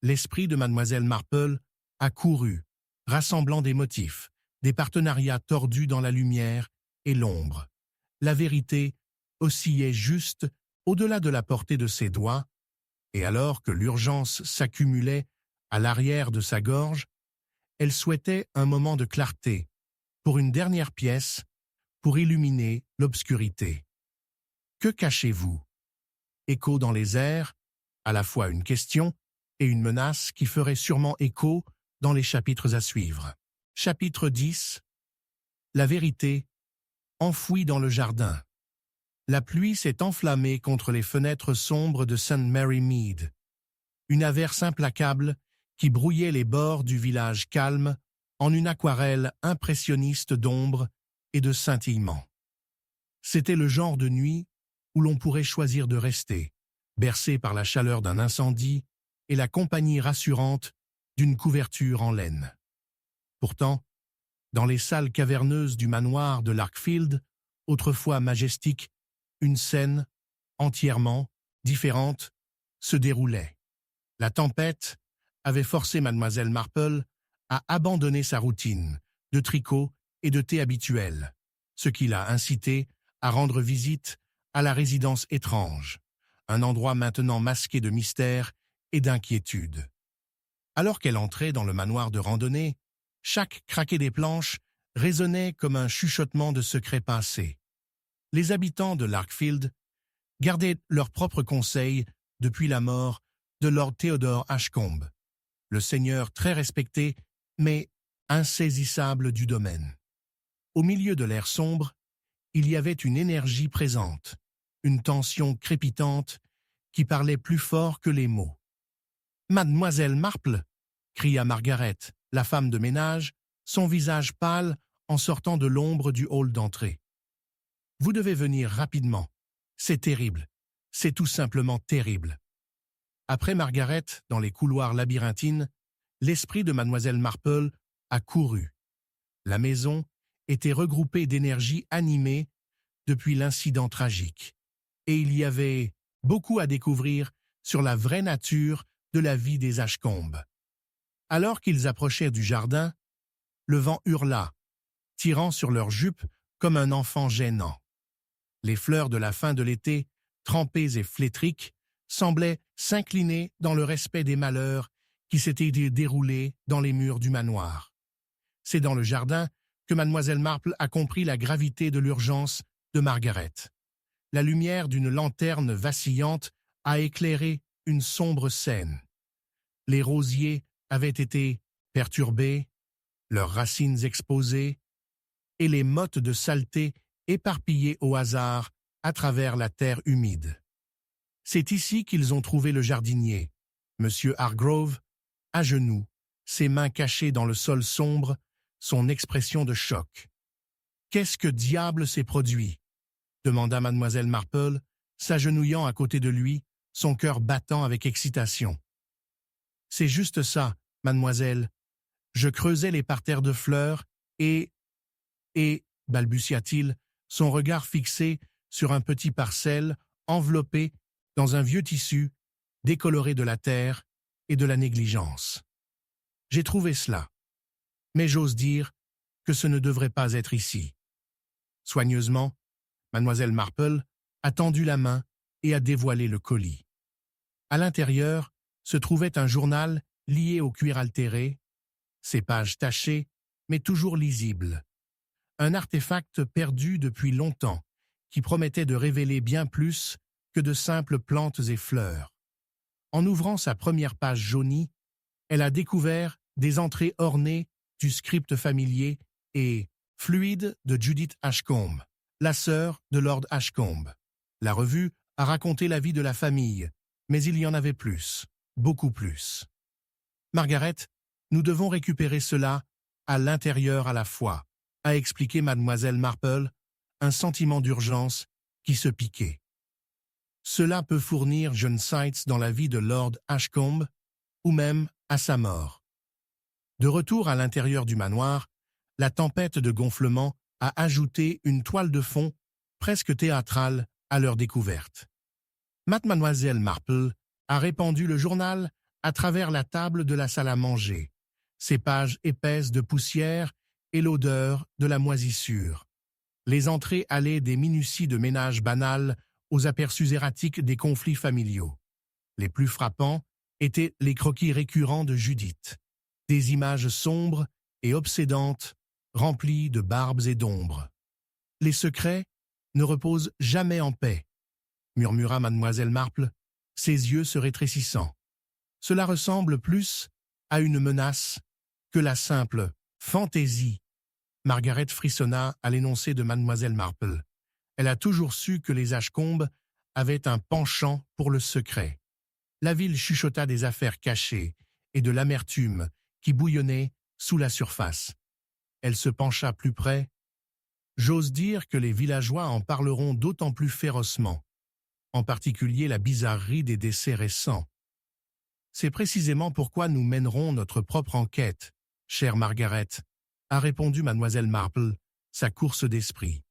L'esprit de Mademoiselle Marple a couru, rassemblant des motifs, des partenariats tordus dans la lumière et l'ombre. La vérité oscillait juste au-delà de la portée de ses doigts, et alors que l'urgence s'accumulait à l'arrière de sa gorge, elle souhaitait un moment de clarté, pour une dernière pièce, pour illuminer l'obscurité. Que cachez-vous? Écho dans les airs, à la fois une question et une menace qui ferait sûrement écho dans les chapitres à suivre. Chapitre 10. La vérité, enfouie dans le jardin. La pluie s'est enflammée contre les fenêtres sombres de St. Mary Mead. Une averse implacable qui brouillait les bords du village calme en une aquarelle impressionniste d'ombre et de scintillement. C'était le genre de nuit où l'on pourrait choisir de rester, bercé par la chaleur d'un incendie et la compagnie rassurante d'une couverture en laine. Pourtant, dans les salles caverneuses du manoir de Larkfield, autrefois majestique, une scène, entièrement différente, se déroulait. La tempête avait forcé Mademoiselle Marple à abandonner sa routine de tricot et de thé habituelle, ce qui l'a incité à rendre visite à la résidence étrange, un endroit maintenant masqué de mystère et d'inquiétude. Alors qu'elle entrait dans le manoir de randonnée, chaque craquet des planches résonnait comme un chuchotement de secrets passés. Les habitants de Larkfield gardaient leurs propres conseils depuis la mort de Lord Theodore Ashcombe, le seigneur très respecté mais insaisissable du domaine. Au milieu de l'air sombre, il y avait une énergie présente, une tension crépitante qui parlait plus fort que les mots. « Mademoiselle Marple !» cria Margaret, la femme de ménage, son visage pâle en sortant de l'ombre du hall d'entrée. « Vous devez venir rapidement. C'est terrible. C'est tout simplement terrible. » Après Margaret, dans les couloirs labyrinthines, l'esprit de Mademoiselle Marple a couru. La maison était regroupée d'énergies animées depuis l'incident tragique, et il y avait beaucoup à découvrir sur la vraie nature de la vie des Ashcombe. Alors qu'ils approchaient du jardin, le vent hurla, tirant sur leurs jupes comme un enfant gênant. Les fleurs de la fin de l'été, trempées et flétriques, semblaient s'incliner dans le respect des malheurs qui s'étaient déroulés dans les murs du manoir. C'est dans le jardin que Mademoiselle Marple a compris la gravité de l'urgence de Margaret. La lumière d'une lanterne vacillante a éclairé une sombre scène. Les rosiers avaient été perturbés, leurs racines exposées, et les mottes de saleté éparpillées au hasard à travers la terre humide. C'est ici qu'ils ont trouvé le jardinier, M. Hargrove, à genoux, ses mains cachées dans le sol sombre, son expression de choc. « Qu'est-ce que diable s'est produit ?» demanda Mademoiselle Marple, s'agenouillant à côté de lui, son cœur battant avec excitation. « C'est juste ça, mademoiselle. Je creusais les parterres de fleurs et, balbutia-t-il, son regard fixé sur un petit parcelle enveloppé dans un vieux tissu, décoloré de la terre et de la négligence. J'ai trouvé cela, mais j'ose dire que ce ne devrait pas être ici. » Soigneusement, Mademoiselle Marple a tendu la main et a dévoilé le colis. À l'intérieur se trouvait un journal lié au cuir altéré, ses pages tachées, mais toujours lisibles. Un artefact perdu depuis longtemps, qui promettait de révéler bien plus que de simples plantes et fleurs. En ouvrant sa première page jaunie, elle a découvert des entrées ornées du script familier et fluide de Judith Ashcombe, la sœur de Lord Ashcombe. La revue a raconté la vie de la famille, mais il y en avait plus, beaucoup plus. Margaret, nous devons récupérer cela à l'intérieur à la fois, a expliqué mademoiselle Marple, un sentiment d'urgence qui se piquait. Cela peut fournir John Sights dans la vie de Lord Ashcombe, ou même à sa mort. De retour à l'intérieur du manoir, la tempête de gonflement a ajouté une toile de fond presque théâtrale à leur découverte. Mademoiselle Marple a répandu le journal à travers la table de la salle à manger, ses pages épaisses de poussière et l'odeur de la moisissure. Les entrées allaient des minuties de ménage banal aux aperçus erratiques des conflits familiaux. Les plus frappants étaient les croquis récurrents de Judith, des images sombres et obsédantes, remplies de barbes et d'ombres. Les secrets ne reposent jamais en paix, murmura mademoiselle Marple, ses yeux se rétrécissant. Cela ressemble plus à une menace que la simple fantaisie. Margaret frissonna à l'énoncé de mademoiselle Marple. Elle a toujours su que les Ashcombe avaient un penchant pour le secret. La ville chuchota des affaires cachées et de l'amertume qui bouillonnait sous la surface. Elle se pencha plus près. J'ose dire que les villageois en parleront d'autant plus férocement, en particulier la bizarrerie des décès récents. C'est précisément pourquoi nous mènerons notre propre enquête, chère Margaret, a répondu mademoiselle Marple, sa course d'esprit.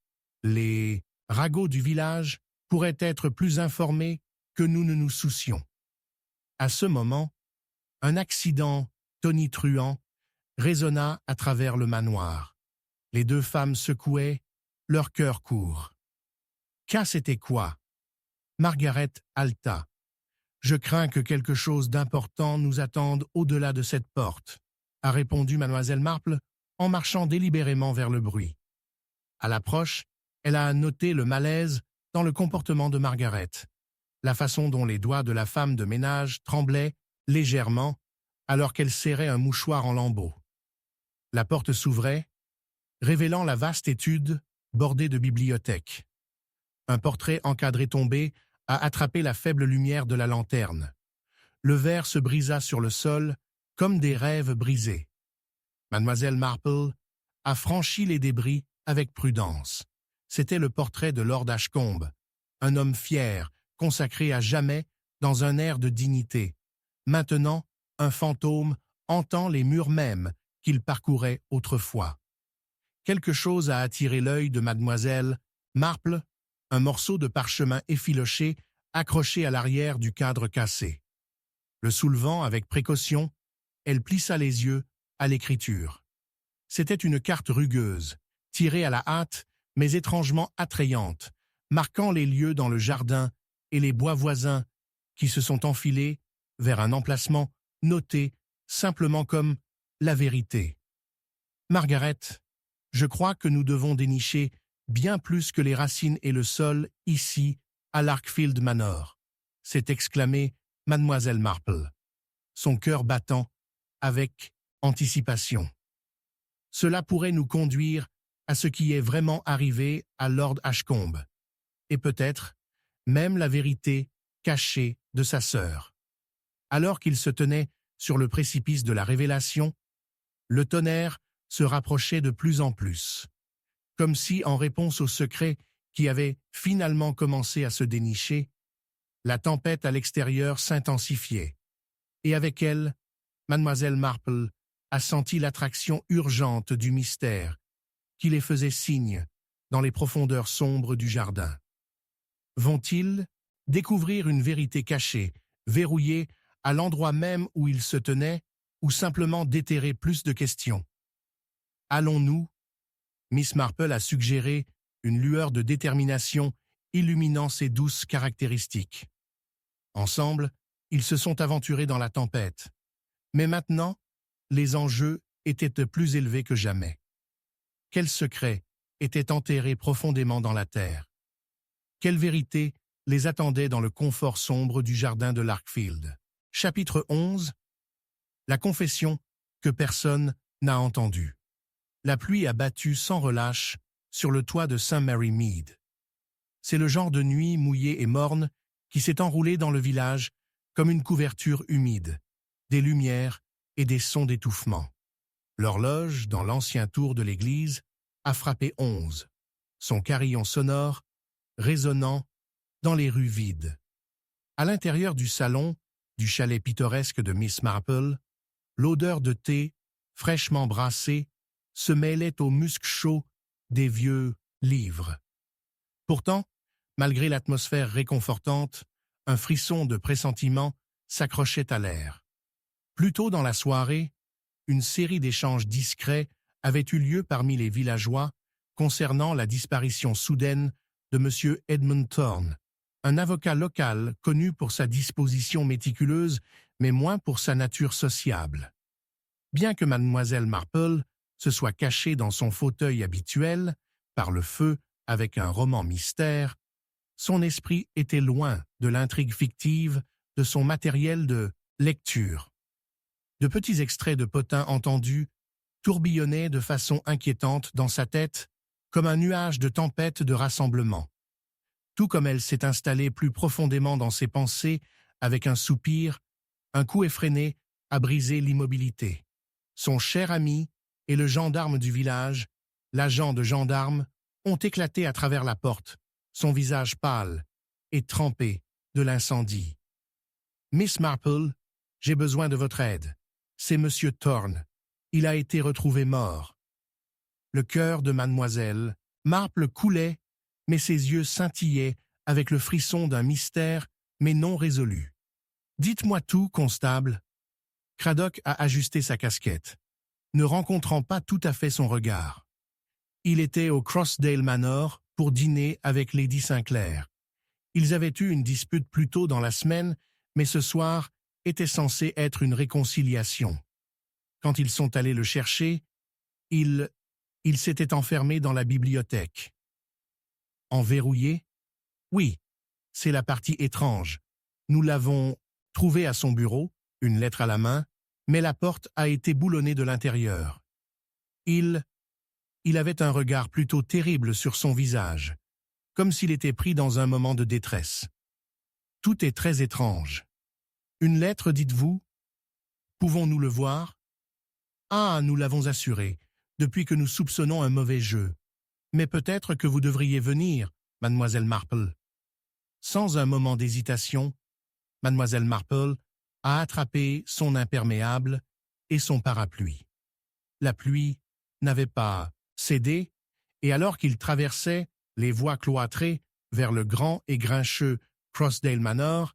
Les ragots du village pourraient être plus informés que nous ne nous soucions. À ce moment, un accident tonitruant résonna à travers le manoir. Les deux femmes secouaient, leur cœur court. C'était quoi? Margaret haleta. Je crains que quelque chose d'important nous attende au-delà de cette porte, a répondu mademoiselle Marple en marchant délibérément vers le bruit. À l'approche, elle a noté le malaise dans le comportement de Margaret, la façon dont les doigts de la femme de ménage tremblaient légèrement alors qu'elle serrait un mouchoir en lambeaux. La porte s'ouvrait, révélant la vaste étude bordée de bibliothèques. Un portrait encadré tombé a attrapé la faible lumière de la lanterne. Le verre se brisa sur le sol comme des rêves brisés. Mademoiselle Marple a franchi les débris avec prudence. C'était le portrait de Lord Ashcombe, un homme fier, consacré à jamais dans un air de dignité. Maintenant, un fantôme hantant les murs mêmes qu'il parcourait autrefois. Quelque chose a attiré l'œil de mademoiselle Marple, un morceau de parchemin effiloché accroché à l'arrière du cadre cassé. Le soulevant avec précaution, elle plissa les yeux à l'écriture. C'était une carte rugueuse, tirée à la hâte, mais étrangement attrayante, marquant les lieux dans le jardin et les bois voisins qui se sont enfilés vers un emplacement noté simplement comme la vérité. Margaret, je crois que nous devons dénicher bien plus que les racines et le sol ici à Larkfield Manor, s'est exclamée mademoiselle Marple, son cœur battant avec anticipation. Cela pourrait nous conduire à ce qui est vraiment arrivé à Lord Ashcombe, et peut-être même la vérité cachée de sa sœur. Alors qu'il se tenait sur le précipice de la révélation, le tonnerre se rapprochait de plus en plus, comme si, en réponse au secret qui avait finalement commencé à se dénicher, la tempête à l'extérieur s'intensifiait, et avec elle, mademoiselle Marple a senti l'attraction urgente du mystère qui les faisait signe dans les profondeurs sombres du jardin. Vont-ils découvrir une vérité cachée, verrouillée à l'endroit même où ils se tenaient, ou simplement déterrer plus de questions? Allons-nous? Miss Marple a suggéré une lueur de détermination illuminant ses douces caractéristiques. Ensemble, Ils se sont aventurés dans la tempête. Mais maintenant, les enjeux étaient plus élevés que jamais. Quels secrets étaient enterrés profondément dans la terre? Quelle vérité les attendait dans le confort sombre du jardin de Larkfield? Chapitre 11. La confession que personne n'a entendue. La pluie a battu sans relâche sur le toit de St. Mary Mead. C'est le genre de nuit mouillée et morne qui s'est enroulée dans le village comme une couverture humide, des lumières et des sons d'étouffement. L'horloge, dans l'ancien tour de l'église, a frappé 11, son carillon sonore résonnant dans les rues vides. À l'intérieur du salon du chalet pittoresque de Miss Marple, l'odeur de thé, fraîchement brassé, se mêlait au musc chaud des vieux livres. Pourtant, malgré l'atmosphère réconfortante, un frisson de pressentiment s'accrochait à l'air. Plus tôt dans la soirée, une série d'échanges discrets avait eu lieu parmi les villageois concernant la disparition soudaine de M. Edmund Thorne, un avocat local connu pour sa disposition méticuleuse, mais moins pour sa nature sociable. Bien que mademoiselle Marple se soit cachée dans son fauteuil habituel, par le feu avec un roman mystère, son esprit était loin de l'intrigue fictive de son matériel de lecture. De petits extraits de potins entendus tourbillonnaient de façon inquiétante dans sa tête, comme un nuage de tempête de rassemblement. Tout comme elle s'est installée plus profondément dans ses pensées, avec un soupir, un coup effréné a brisé l'immobilité. Son cher ami et le gendarme du village, l'agent de gendarme, ont éclaté à travers la porte, son visage pâle et trempé de l'incendie. « Miss Marple, j'ai besoin de votre aide. C'est Monsieur Thorne. Il a été retrouvé mort. » Le cœur de mademoiselle Marple coulait, mais ses yeux scintillaient avec le frisson d'un mystère, mais non résolu. « Dites-moi tout, constable. » Craddock a ajusté sa casquette, ne rencontrant pas tout à fait son regard. Il était au Crossdale Manor pour dîner avec Lady Sinclair. Ils avaient eu une dispute plus tôt dans la semaine, mais ce soir était censé être une réconciliation. Quand ils sont allés le chercher, il s'était enfermé dans la bibliothèque. Enverrouillé? Oui, c'est la partie étrange. Nous l'avons trouvé à son bureau, une lettre à la main, mais la porte a été boulonnée de l'intérieur. Il avait un regard plutôt terrible sur son visage, comme s'il était pris dans un moment de détresse. Tout est très étrange. Une lettre, dites-vous? Pouvons-nous le voir? Ah, nous l'avons assuré, depuis que nous soupçonnons un mauvais jeu. Mais peut-être que vous devriez venir, mademoiselle Marple. Sans un moment d'hésitation, mademoiselle Marple a attrapé son imperméable et son parapluie. La pluie n'avait pas cédé, et alors qu'ils traversaient les voies cloîtrées vers le grand et grincheux Crossdale Manor,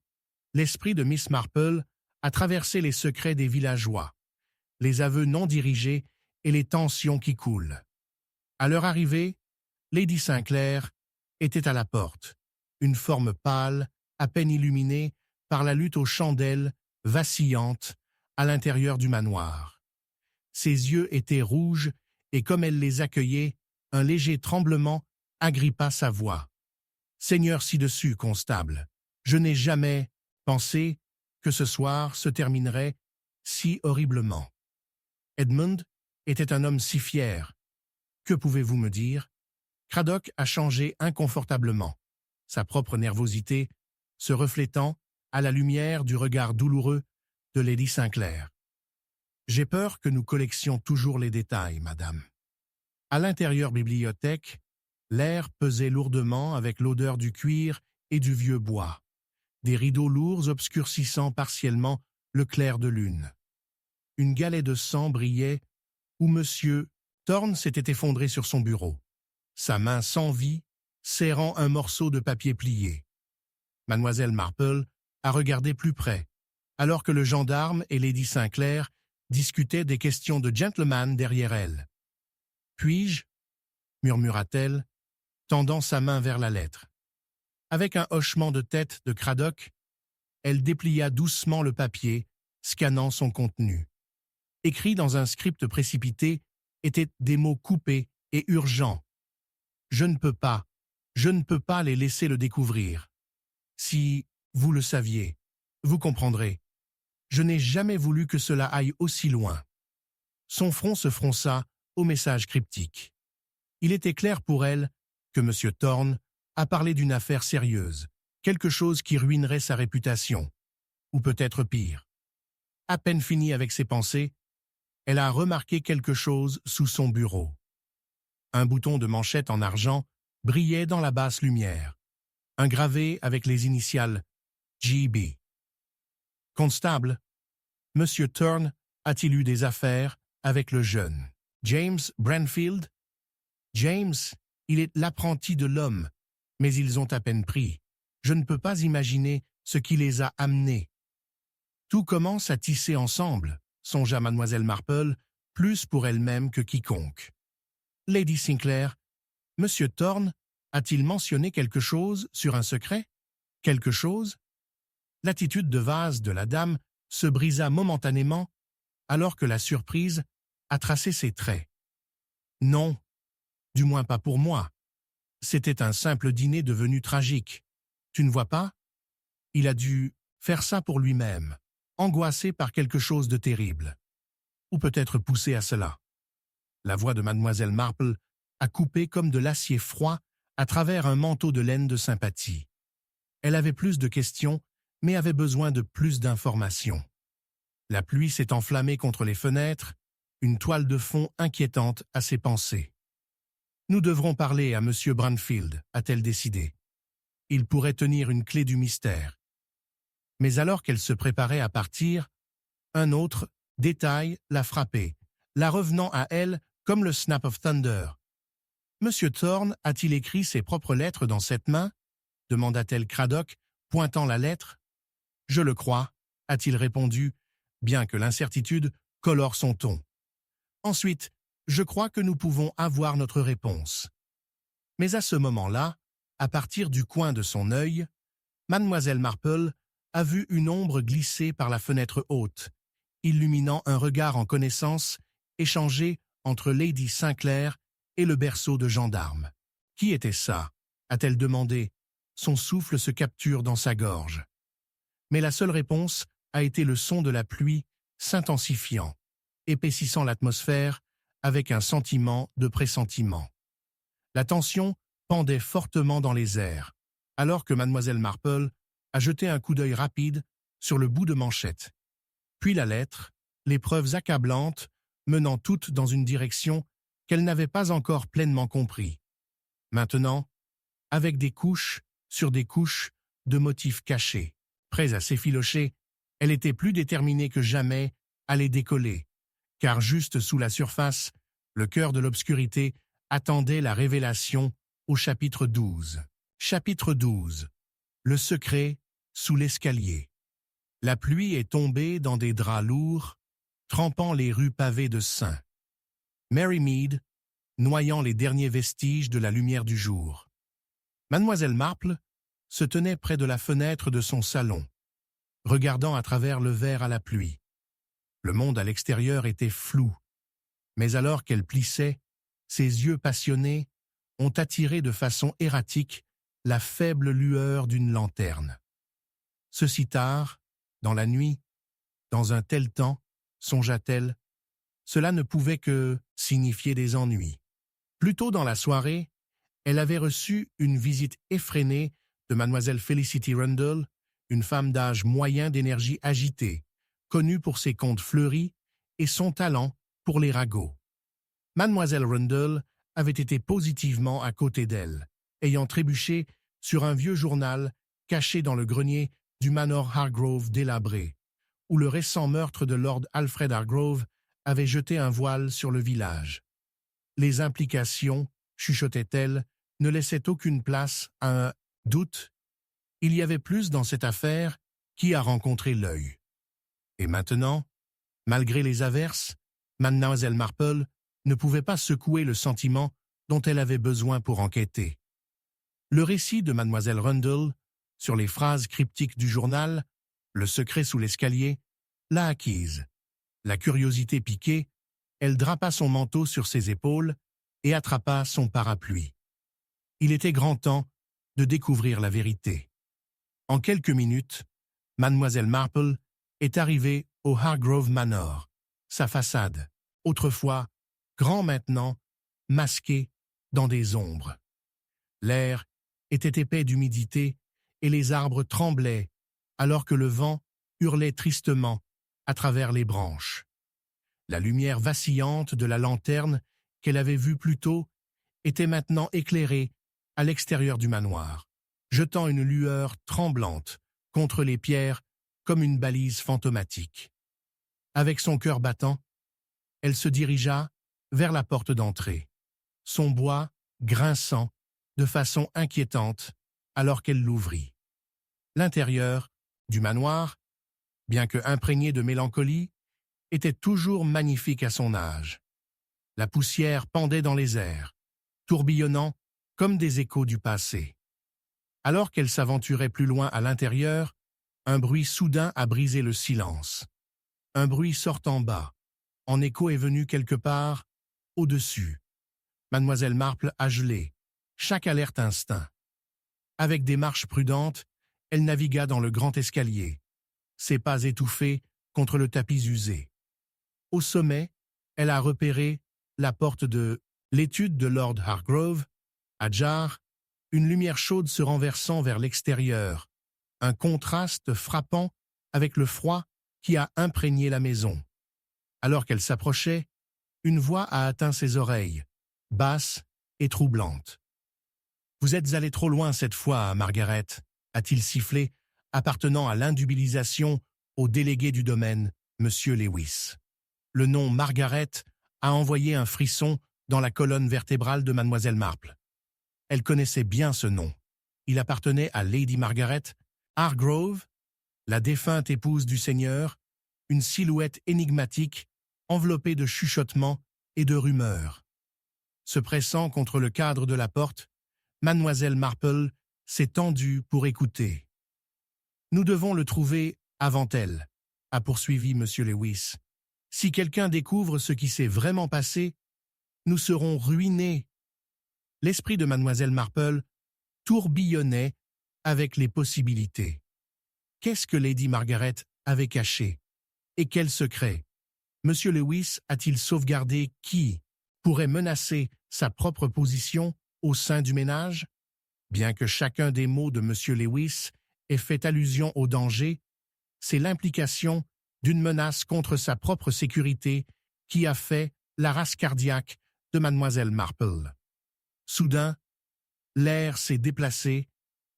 l'esprit de Miss Marple a traversé les secrets des villageois, les aveux non dirigés et les tensions qui coulent. À leur arrivée, Lady Sinclair était à la porte, une forme pâle, à peine illuminée par la lutte aux chandelles vacillantes à l'intérieur du manoir. Ses yeux étaient rouges et comme elle les accueillait, un léger tremblement agrippa sa voix. « Seigneur ci-dessus, constable, je n'ai jamais pensé que ce soir se terminerait si horriblement. Edmund était un homme si fier. Que pouvez-vous me dire? » Craddock a changé inconfortablement, sa propre nervosité se reflétant à la lumière du regard douloureux de Lady Sinclair. « J'ai peur que nous collections toujours les détails, madame. » À l'intérieur bibliothèque, l'air pesait lourdement avec l'odeur du cuir et du vieux bois, des rideaux lourds obscurcissant partiellement le clair de lune. Une galaie de sang brillait où Monsieur Thorne s'était effondré sur son bureau, sa main sans vie serrant un morceau de papier plié. Mademoiselle Marple a regardé plus près, alors que le gendarme et Lady Sinclair discutaient des questions de gentleman derrière elle. « Puis-je » murmura-t-elle, tendant sa main vers la lettre. Avec un hochement de tête de Craddock, elle déplia doucement le papier, scannant son contenu. Écrits dans un script précipité étaient des mots coupés et urgents. Je ne peux pas les laisser le découvrir. Si vous le saviez, vous comprendrez. Je n'ai jamais voulu que cela aille aussi loin. Son front se fronça au message cryptique. Il était clair pour elle que M. Thorne a parlé d'une affaire sérieuse, quelque chose qui ruinerait sa réputation, ou peut-être pire. À peine finie avec ses pensées, elle a remarqué quelque chose sous son bureau. Un bouton de manchette en argent brillait dans la basse lumière, un gravé avec les initiales GB. Constable, M. Thorne a-t-il eu des affaires avec le jeune James Branfield? James, il est l'apprenti de l'homme, mais ils ont à peine pris. Je ne peux pas imaginer ce qui les a amenés. Tout commence à tisser ensemble, songea Mademoiselle Marple, plus pour elle-même que quiconque. Lady Sinclair, M. Thorne a-t-il mentionné quelque chose sur un secret? Quelque chose? L'attitude de vase de la dame se brisa momentanément alors que la surprise a tracé ses traits. Non, du moins pas pour moi. C'était un simple dîner devenu tragique. Tu ne vois pas? Il a dû faire ça pour lui-même, angoissé par quelque chose de terrible. Ou peut-être poussé à cela. La voix de Mademoiselle Marple a coupé comme de l'acier froid à travers un manteau de laine de sympathie. Elle avait plus de questions, mais avait besoin de plus d'informations. La pluie s'est enflammée contre les fenêtres, une toile de fond inquiétante à ses pensées. Nous devrons parler à M. Branfield, a-t-elle décidé. Il pourrait tenir une clé du mystère. Mais alors qu'elle se préparait à partir, un autre détail l'a frappée, la revenant à elle comme le snap of thunder. « M. Thorne a-t-il écrit ses propres lettres dans cette main ?» demanda-t-elle Cradock, pointant la lettre. « Je le crois », a-t-il répondu, bien que l'incertitude colore son ton. Ensuite, je crois que nous pouvons avoir notre réponse. Mais à ce moment-là, à partir du coin de son œil, Mademoiselle Marple a vu une ombre glisser par la fenêtre haute, illuminant un regard en connaissance échangé entre Lady Sinclair et le berceau de gendarme. « Qui était ça ?» a-t-elle demandé. Son souffle se capture dans sa gorge. Mais la seule réponse a été le son de la pluie s'intensifiant, épaississant l'atmosphère avec un sentiment de pressentiment. La tension pendait fortement dans les airs, alors que Mademoiselle Marple a jeté un coup d'œil rapide sur le bout de manchette. Puis la lettre, les preuves accablantes, menant toutes dans une direction qu'elle n'avait pas encore pleinement compris. Maintenant, avec des couches sur des couches de motifs cachés, prêts à s'effilocher, elle était plus déterminée que jamais à les décoller, car juste sous la surface, le cœur de l'obscurité attendait la révélation au chapitre 12. Chapitre 12. Le secret sous l'escalier. La pluie est tombée dans des draps lourds, trempant les rues pavées de sang. Mary Mead, noyant les derniers vestiges de la lumière du jour. Mademoiselle Marple se tenait près de la fenêtre de son salon, regardant à travers le verre à la pluie. Le monde à l'extérieur était flou, mais alors qu'elle plissait, ses yeux passionnés ont attiré de façon erratique la faible lueur d'une lanterne. Ceci tard, dans la nuit, dans un tel temps, songea-t-elle, cela ne pouvait que signifier des ennuis. Plus tôt dans la soirée, elle avait reçu une visite effrénée de Mademoiselle Felicity Rundle, une femme d'âge moyen d'énergie agitée, connue pour ses contes fleuris et son talent pour les ragots. Mademoiselle Rundle avait été positivement à côté d'elle, ayant trébuché sur un vieux journal caché dans le grenier du Manor Hargrove délabré, où le récent meurtre de Lord Alfred Hargrove avait jeté un voile sur le village. Les implications, chuchotait-elle, ne laissaient aucune place à un doute. Il y avait plus dans cette affaire qui a rencontré l'œil. Et maintenant, malgré les averses, Mademoiselle Marple ne pouvait pas secouer le sentiment dont elle avait besoin pour enquêter. Le récit de Mademoiselle Rundle, sur les phrases cryptiques du journal, Le secret sous l'escalier l'a acquise. La curiosité piquée, elle drapa son manteau sur ses épaules et attrapa son parapluie. Il était grand temps de découvrir la vérité. En quelques minutes, Mademoiselle Marple est arrivée au Hargrove Manor. Sa façade, autrefois grand maintenant, masqué dans des ombres. L'air était épais d'humidité et les arbres tremblaient alors que le vent hurlait tristement à travers les branches. La lumière vacillante de la lanterne qu'elle avait vue plus tôt était maintenant éclairée à l'extérieur du manoir, jetant une lueur tremblante contre les pierres comme une balise fantomatique. Avec son cœur battant, elle se dirigea vers la porte d'entrée, son bois grinçant de façon inquiétante alors qu'elle l'ouvrit. L'intérieur du manoir, bien que imprégné de mélancolie, était toujours magnifique à son âge. La poussière pendait dans les airs, tourbillonnant comme des échos du passé. Alors qu'elle s'aventurait plus loin à l'intérieur, un bruit soudain a brisé le silence. Un bruit sortant bas, en écho est venu quelque part au-dessus. Mademoiselle Marple a gelé, chaque alerte instinct. Avec des marches prudentes, elle navigua dans le grand escalier, ses pas étouffés contre le tapis usé. Au sommet, elle a repéré la porte de l'étude de Lord Hargrove, à Jar, une lumière chaude se renversant vers l'extérieur, un contraste frappant avec le froid qui a imprégné la maison. Alors qu'elle s'approchait, une voix a atteint ses oreilles, basse et troublante. « Vous êtes allé trop loin cette fois, Margaret », a-t-il sifflé, appartenant à l'indubilisation au délégué du domaine, M. Lewis. Le nom Margaret a envoyé un frisson dans la colonne vertébrale de Mademoiselle Marple. Elle connaissait bien ce nom. Il appartenait à Lady Margaret Hargrove, la défunte épouse du Seigneur, une silhouette énigmatique, enveloppée de chuchotements et de rumeurs. Se pressant contre le cadre de la porte, Mademoiselle Marple s'est tendue pour écouter. « Nous devons le trouver avant elle », a poursuivi M. Lewis. « Si quelqu'un découvre ce qui s'est vraiment passé, nous serons ruinés. » L'esprit de Mademoiselle Marple tourbillonnait avec les possibilités. Qu'est-ce que Lady Margaret avait caché? Et quel secret? M. Lewis a-t-il sauvegardé qui pourrait menacer sa propre position au sein du ménage? Bien que chacun des mots de M. Lewis ait fait allusion au danger, c'est l'implication d'une menace contre sa propre sécurité qui a fait la race cardiaque de Mademoiselle Marple. Soudain, l'air s'est déplacé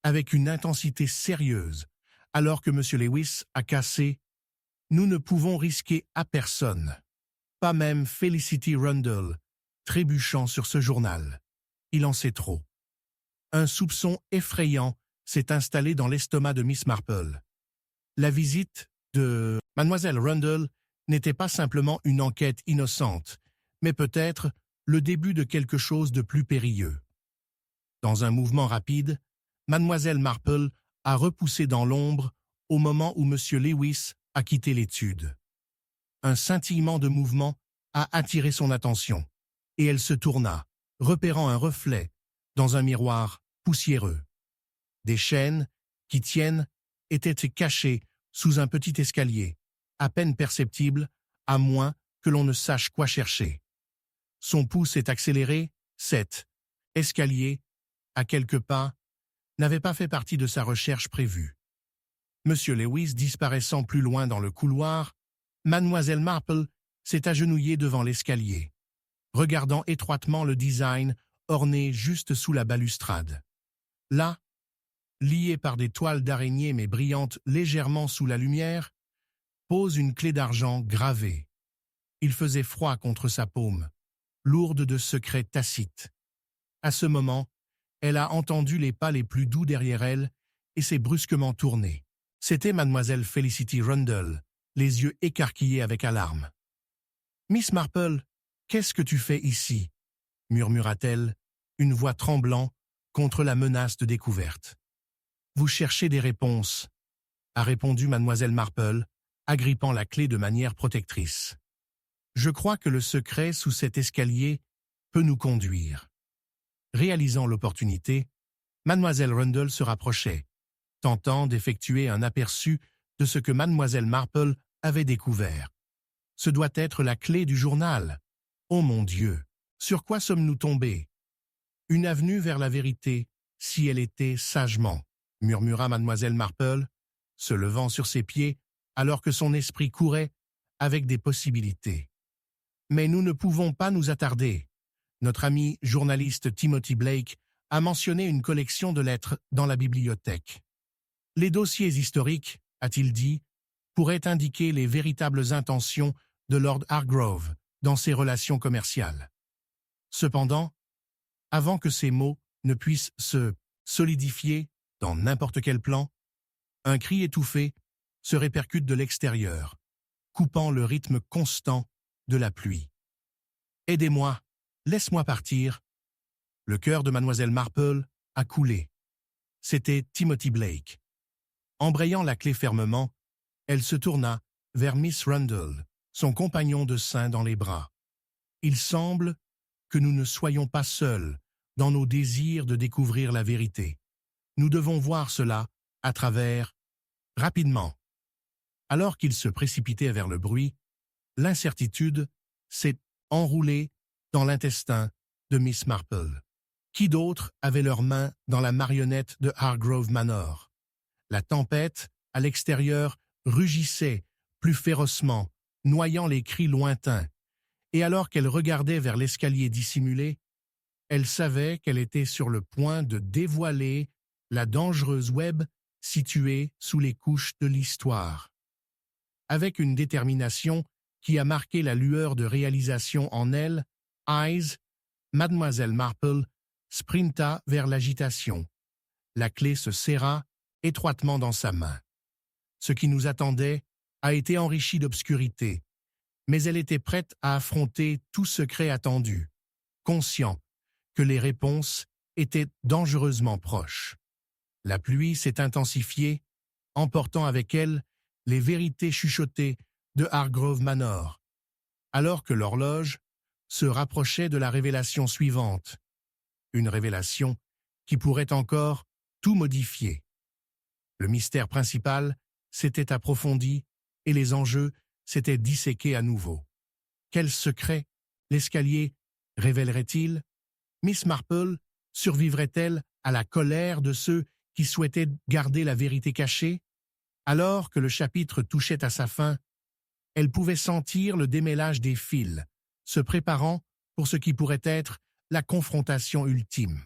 avec une intensité sérieuse, alors que M. Lewis a cassé « Nous ne pouvons risquer à personne », pas même Felicity Rundle, trébuchant sur ce journal. Il en sait trop. Un soupçon effrayant s'est installé dans l'estomac de Miss Marple. La visite de Mademoiselle Rundle n'était pas simplement une enquête innocente, mais peut-être le début de quelque chose de plus périlleux. Dans un mouvement rapide, Mademoiselle Marple a repoussé dans l'ombre au moment où M. Lewis a quitté l'étude. Un scintillement de mouvement a attiré son attention, et elle se tourna, repérant un reflet dans un miroir poussiéreux. Des chaînes qui tiennent étaient cachées sous un petit escalier, à peine perceptible, à moins que l'on ne sache quoi chercher. Son pouce est accéléré, cet escalier, à quelques pas, n'avait pas fait partie de sa recherche prévue. M. Lewis disparaissant plus loin dans le couloir, Mademoiselle Marple s'est agenouillée devant l'escalier, regardant étroitement le design orné juste sous la balustrade. Là, liée par des toiles d'araignée mais brillante légèrement sous la lumière, pose une clé d'argent gravée. Il faisait froid contre sa paume, lourde de secrets tacites. À ce moment, elle a entendu les pas les plus doux derrière elle et s'est brusquement tournée. C'était Mademoiselle Felicity Rundle, les yeux écarquillés avec alarme. « Miss Marple, qu'est-ce que tu fais ici ?» murmura-t-elle, une voix tremblant contre la menace de découverte. « Vous cherchez des réponses. a répondu mademoiselle Marple, agrippant la clé de manière protectrice. Je crois que le secret sous cet escalier peut nous conduire. Réalisant l'opportunité, mademoiselle Rundle se rapprochait, tentant d'effectuer un aperçu de ce que mademoiselle Marple avait découvert. Ce doit être la clé du journal. Oh mon Dieu, sur quoi sommes-nous tombés? Une avenue vers la vérité, si elle était sagement, murmura mademoiselle Marple, se levant sur ses pieds alors que son esprit courait avec des possibilités. Mais nous ne pouvons pas nous attarder. Notre ami journaliste Timothy Blake a mentionné une collection de lettres dans la bibliothèque. Les dossiers historiques, a-t-il dit, pourraient indiquer les véritables intentions de Lord Hargrove dans ses relations commerciales. Cependant, avant que ces mots ne puissent se solidifier dans n'importe quel plan, un cri étouffé se répercute de l'extérieur, coupant le rythme constant de la pluie. « Aidez-moi, laisse-moi partir !» Le cœur de mademoiselle Marple a coulé. C'était Timothy Blake. Embrayant la clé fermement, elle se tourna vers Miss Rundle, son compagnon de sein dans les bras. « Il semble que nous ne soyons pas seuls dans nos désirs de découvrir la vérité. Nous devons voir cela à travers, rapidement. » Alors qu'il se précipitait vers le bruit, l'incertitude s'est enroulée dans l'intestin de Miss Marple. Qui d'autre avait leurs mains dans la marionnette de Hargrove Manor? La tempête, à l'extérieur, rugissait plus férocement, noyant les cris lointains, et alors qu'elle regardait vers l'escalier dissimulé, elle savait qu'elle était sur le point de dévoiler la dangereuse web située sous les couches de l'histoire. Avec une détermination qui a marqué la lueur de réalisation en elle, Eyes, mademoiselle Marple sprinta vers l'agitation. La clé se serra étroitement dans sa main. Ce qui nous attendait a été enrichi d'obscurité, mais elle était prête à affronter tout secret attendu, conscient que les réponses étaient dangereusement proches. La pluie s'est intensifiée, emportant avec elle les vérités chuchotées de Hargrove Manor, alors que l'horloge se rapprochait de la révélation suivante, une révélation qui pourrait encore tout modifier. Le mystère principal s'était approfondi et les enjeux s'étaient disséqués à nouveau. Quel secret l'escalier révélerait-il? Miss Marple survivrait-elle à la colère de ceux qui souhaitaient garder la vérité cachée? Alors que le chapitre touchait à sa fin, elle pouvait sentir le démêlage des fils, se préparant pour ce qui pourrait être la confrontation ultime.